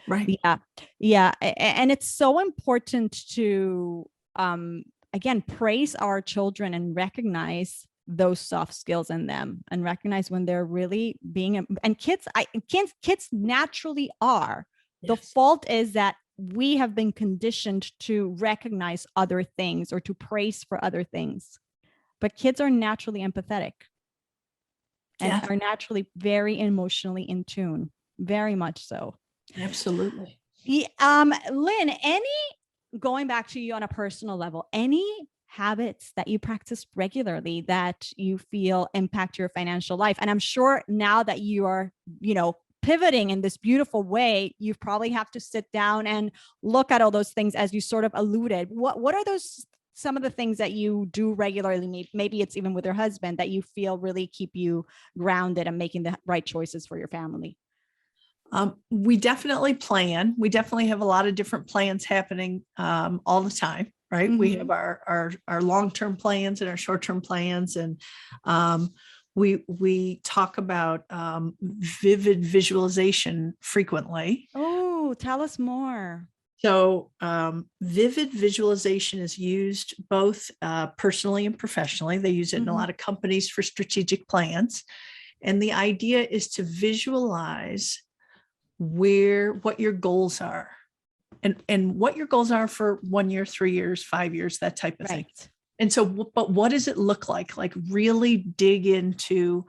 Right. Yeah. Yeah. And it's so important to, again, praise our children and recognize those soft skills in them, and recognize when they're really being, and kids naturally are. Yes. The fault is that we have been conditioned to recognize other things or to praise for other things. But kids are naturally empathetic and are naturally very emotionally in tune, very much so. Absolutely. Lynn, going back to you on a personal level, any habits that you practice regularly that you feel impact your financial life? And I'm sure now that you are, pivoting in this beautiful way, you probably have to sit down and look at all those things, as you sort of alluded. What are those, some of the things that you do regularly? Maybe it's even with your husband, that you feel really keep you grounded and making the right choices for your family. We definitely plan. We definitely have a lot of different plans happening all the time, right? Mm-hmm. We have our long-term plans and our short-term plans, and we talk about vivid visualization frequently. Oh, tell us more. So vivid visualization is used both personally and professionally. They use it in a lot of companies for strategic plans. And the idea is to visualize what your goals are, and what your goals are for 1 year, 3 years, 5 years, that type of thing. And so, but what does it look like? Like really dig into,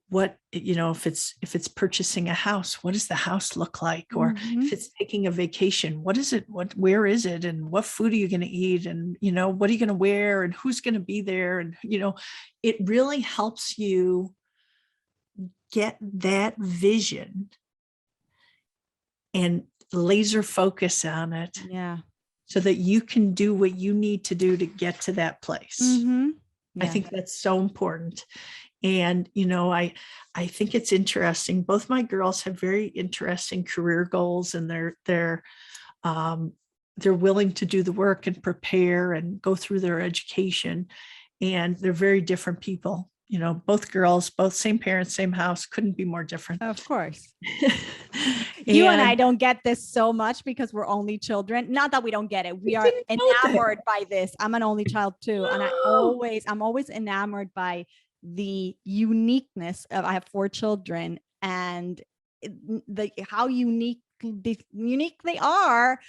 what, if it's purchasing a house, what does the house look like? Or if it's taking a vacation, where is it? And what food are you going to eat? And, what are you going to wear? And who's going to be there? And, it really helps you get that vision and laser focus on it. Yeah. So that you can do what you need to do to get to that place. Yeah. I think that's so important. And, I think it's interesting. Both my girls have very interesting career goals, and they're willing to do the work and prepare and go through their education. And they're very different people. Both girls, both same parents, same house, couldn't be more different. Of course. You and I don't get this so much because we're only children. Not that we don't get it. We are enamored by this. I'm an only child too. And I'm always enamored by the uniqueness of, I have 4 children, and how unique they are,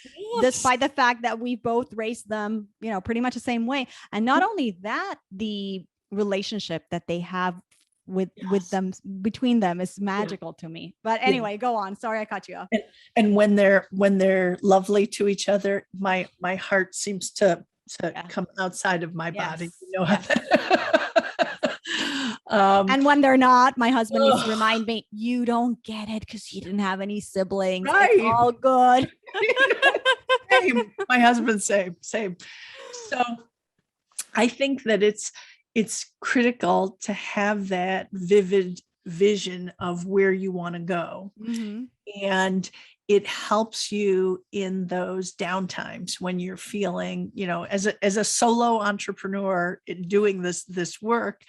despite the fact that we both raised them, pretty much the same way. And not only that, the relationship that they have with Yes. them, between them, is magical to me. But anyway, go on. Sorry, I cut you off. And when they're lovely to each other, my heart seems to come outside of my body. Yes. You know Yes. how And when they're not, my husband needs to remind me, you don't get it because he didn't have any siblings. Right. It's all good. Same. My husband, same. So I think that it's critical to have that vivid vision of where you want to go. Mm-hmm. And it helps you in those downtimes when you're feeling, as a solo entrepreneur doing this work.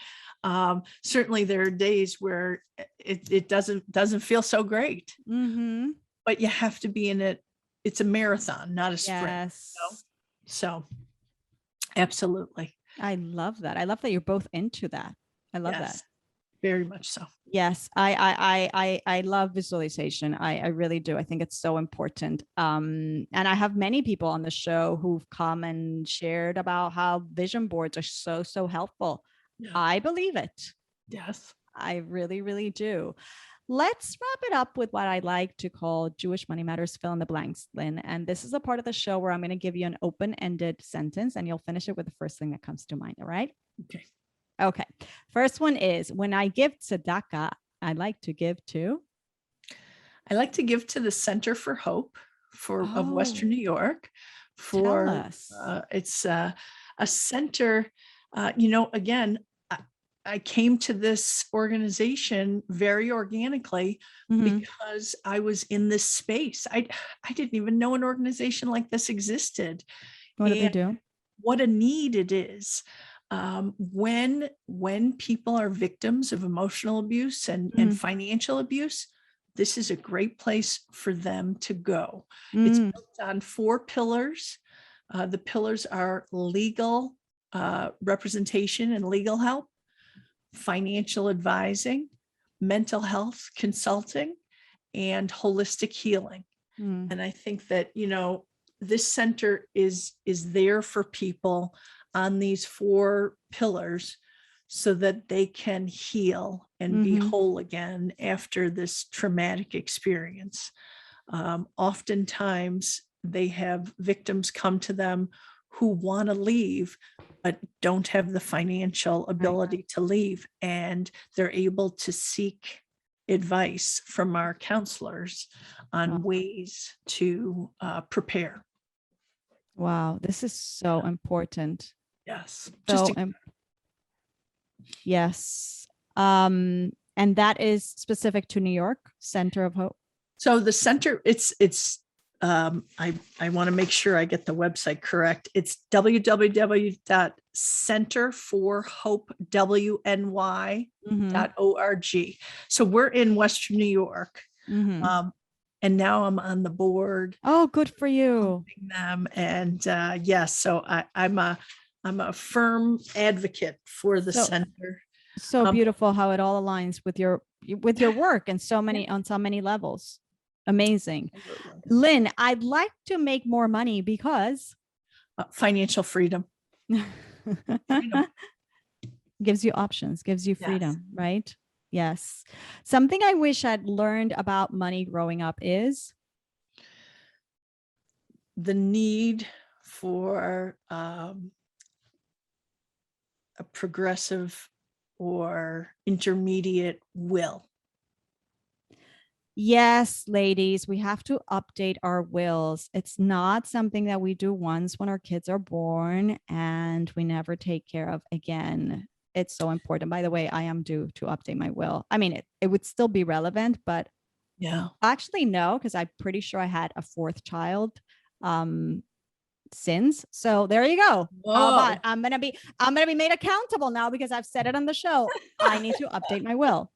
Certainly there are days where it doesn't feel so great, Mm-hmm. but you have to be in it. It's a marathon, not a sprint. Yes. So absolutely. I love that. I love that you're both into that. I love that. Very much so. Yes, I love visualization. I really do. I think it's so important. And I have many people on the show who've come and shared about how vision boards are so helpful. Yeah. I believe it. Yes. I really, really do. Let's wrap it up with what I like to call Jewish Money Matters fill in the blanks, Lynn. And this is a part of the show where I'm going to give you an open-ended sentence and you'll finish it with the first thing that comes to mind. All right? Okay. First one is, when I give tzedakah, I like to give to the Center for Hope of Western New York. It's a center, again, I came to this organization very organically because I was in this space. I didn't even know an organization like this existed. What do they do? What a need it is. When people are victims of emotional abuse and financial abuse, this is a great place for them to go. It's built on 4 pillars. The pillars are legal representation and legal help, financial advising, mental health consulting, and holistic healing. And I think that, this center is there for people on these 4 pillars so that they can heal and be whole again after this traumatic experience. Oftentimes they have victims come to them who want to leave, but don't have the financial ability to leave. And they're able to seek advice from our counselors on ways to prepare. Wow, this is so important. Yes. Yes. And that is specific to New York, Center of Hope. So the center, it's I want to make sure I get the website correct. It's www.centerforhopewny.org. So we're in Western New York. And now I'm on the board. Oh, good for you. Them. And yes, so I'm a firm advocate for the center. So beautiful how it all aligns with your work and on so many levels. Amazing. Absolutely. Lynn, I'd like to make more money because financial freedom. Gives you options, gives you freedom, right? Yes. Something I wish I'd learned about money growing up is the need for a progressive or intermediate will. Yes, ladies, we have to update our wills. It's not something that we do once when our kids are born and we never take care of again. It's so important. By the way, I am due to update my will. I mean, it would still be relevant, but actually no, because I'm pretty sure I had a 4th child since. So there you go. How about I'm gonna be made accountable now because I've said it on the show. I need to update my will.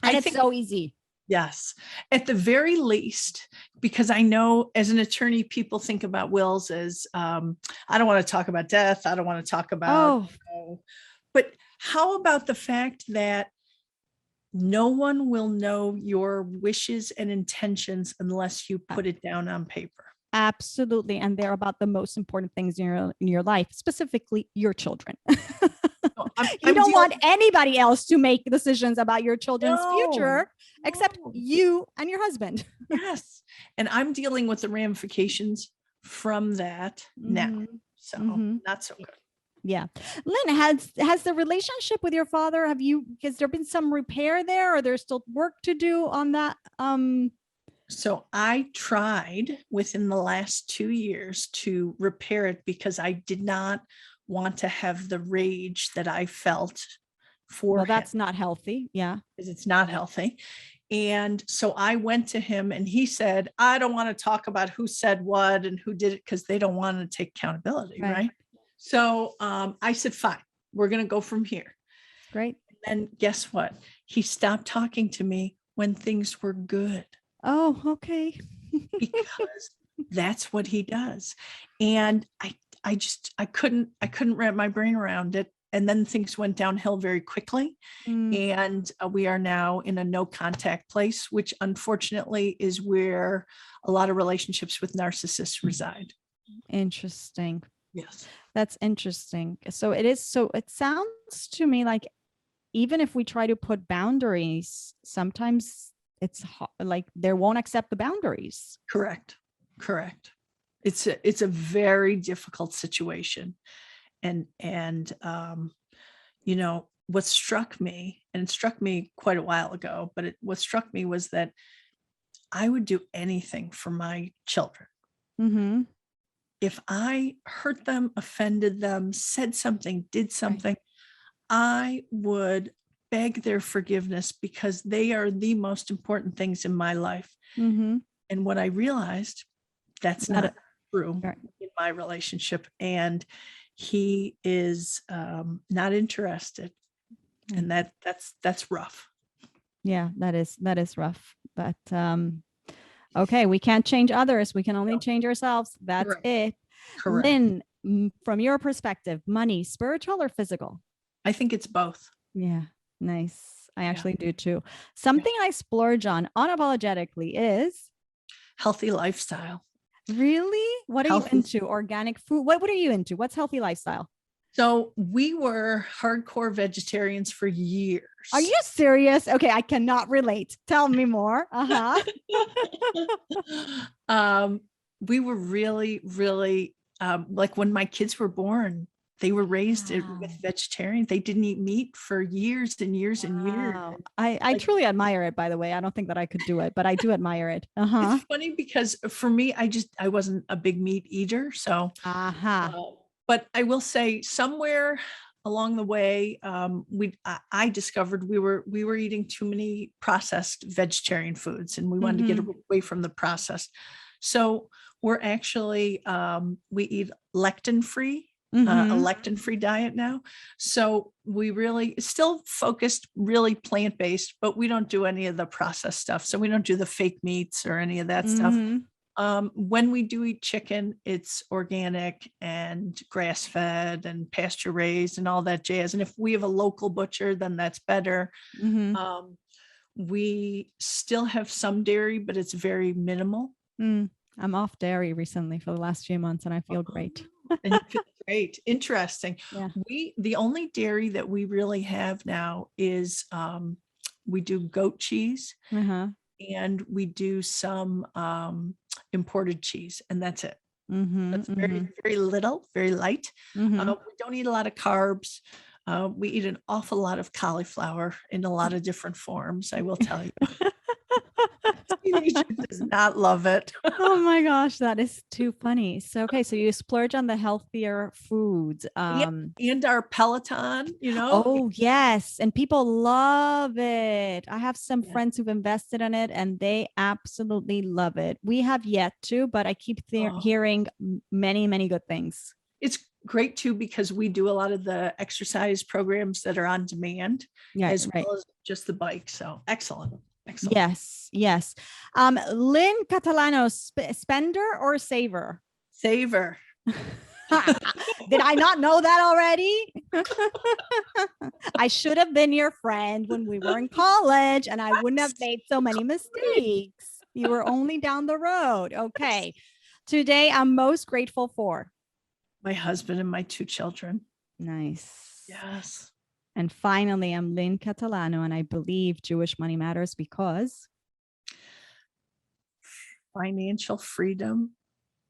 And it's so easy. Yes, at the very least, because I know as an attorney, people think about wills as, I don't want to talk about death. I don't want to talk about, but how about the fact that no one will know your wishes and intentions unless you put it down on paper? Absolutely. And they're about the most important things in your life, specifically your children. So You don't want anybody else to make decisions about your children's future except No. you and your husband. Yes. And I'm dealing with the ramifications from that now. So not so good. Yeah. Lynn, has the relationship with your father, has there been some repair there, or there's still work to do on that? So I tried within the last 2 years to repair it because I did not want to have the rage that I felt for Well, him. that's not healthy. Yeah. Because it's not healthy. And so I went to him and he said, I don't want to talk about who said what and who did it because they don't want to take accountability. Right. So I said, fine, we're going to go from here. Great. And guess what? He stopped talking to me when things were good. Oh, okay. Because that's what he does. And I couldn't wrap my brain around it. And then things went downhill very quickly. And we are now in a no contact place, which unfortunately is where a lot of relationships with narcissists reside. Interesting. Yes. That's interesting. So it sounds to me like even if we try to put boundaries, sometimes it's like they won't accept the boundaries. Correct. It's a very difficult situation. And what struck me, and it struck me quite a while ago, but what struck me was that I would do anything for my children. Mm-hmm. If I hurt them, offended them, said something, did something, I would beg their forgiveness because they are the most important things in my life. Mm-hmm. And what I realized, that's not true in my relationship. And he is not interested. And that's rough. Yeah, that is rough. But okay, we can't change others. We can only change ourselves. That's it. Correct. Lynn, from your perspective, money, spiritual or physical? I think it's both. Yeah, nice. I actually do too. Something I splurge on unapologetically is healthy lifestyle. Really? What are you into? Organic food? What are you into? What's healthy lifestyle? So we were hardcore vegetarians for years. Are you serious? Okay, I cannot relate. Tell me more. We were really, really like when my kids were born, they were raised with vegetarian. They didn't eat meat for years and years and years. I truly admire it, by the way. I don't think that I could do it, but I do admire it. It's funny because for me, I wasn't a big meat eater. So, but I will say somewhere along the way, I discovered we were eating too many processed vegetarian foods and we wanted to get away from the processed. So we're actually, we eat lectin-free. A lectin-free diet now. So we really still focused really plant-based, but we don't do any of the processed stuff. So we don't do the fake meats or any of that stuff. When we do eat chicken, it's organic and grass-fed and pasture-raised and all that jazz. And if we have a local butcher, then that's better. We still have some dairy, but it's very minimal. I'm off dairy recently for the last few months and I feel great. And you feel great. Interesting. Yeah. The only dairy that we really have now is we do goat cheese and we do some imported cheese, and that's it. That's very, very little, very light. We don't eat a lot of carbs. We eat an awful lot of cauliflower in a lot of different forms, I will tell you. Teenager does not love it. Oh my gosh, that is too funny. So okay, so you splurge on the healthier foods. And our Peloton, Oh yes, and people love it. I have some friends who've invested in it and they absolutely love it. We have yet to, but I keep hearing many, many good things. It's great too because we do a lot of the exercise programs that are on demand as well as just the bike. So excellent. Yes. Lynn Catalano, spender or saver? Saver. Did I not know that already? I should have been your friend when we were in college and I wouldn't have made so many mistakes. You were only down the road. Okay. Today, I'm most grateful for my husband and my 2 children. Nice. Yes. And finally, I'm Lynn Catalano, and I believe Jewish money matters because Financial freedom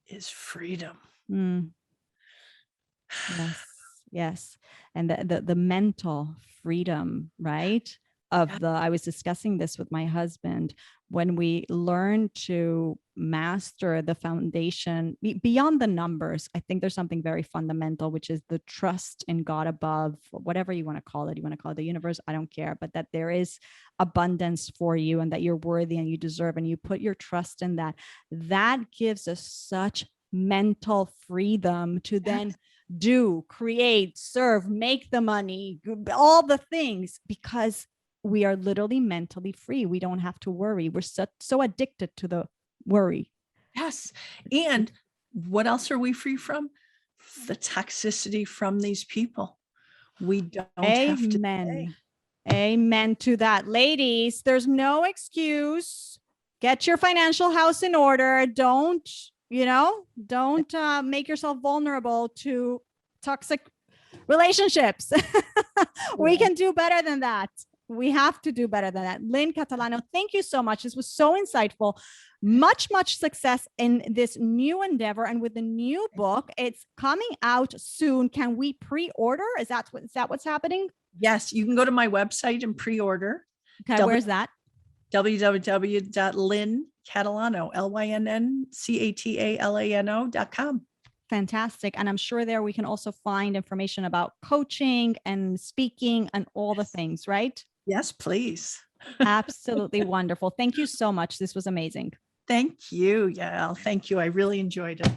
is freedom. Yes, yes. And the mental freedom, right? I was discussing this with my husband. When we learn to master the foundation beyond the numbers, I think there's something very fundamental, which is the trust in God above, whatever you want to call it. You want to call it the universe, I don't care, but that there is abundance for you and that you're worthy and you deserve, and you put your trust in that. That gives us such mental freedom to then do, create, serve, make the money, all the things, because we are literally mentally free. We don't have to worry. We're so addicted to the worry. Yes. And what else are we free from? The toxicity from these people. We don't have to pay. Amen to that. Ladies, there's no excuse. Get your financial house in order. Don't make yourself vulnerable to toxic relationships. We can do better than that. We have to do better than that. Lynn Catalano, thank you so much. This was so insightful. Much success in this new endeavor and with the new book. It's coming out soon. Can we pre-order? Is that what's happening? Yes, you can go to my website and pre-order. Okay, where's that? www.lynncatalano, LYNNCATALANO.com. Fantastic. And I'm sure there we can also find information about coaching and speaking and all the things, right? Yes, please. Absolutely wonderful. Thank you so much. This was amazing. Thank you, Yael. Thank you. I really enjoyed it.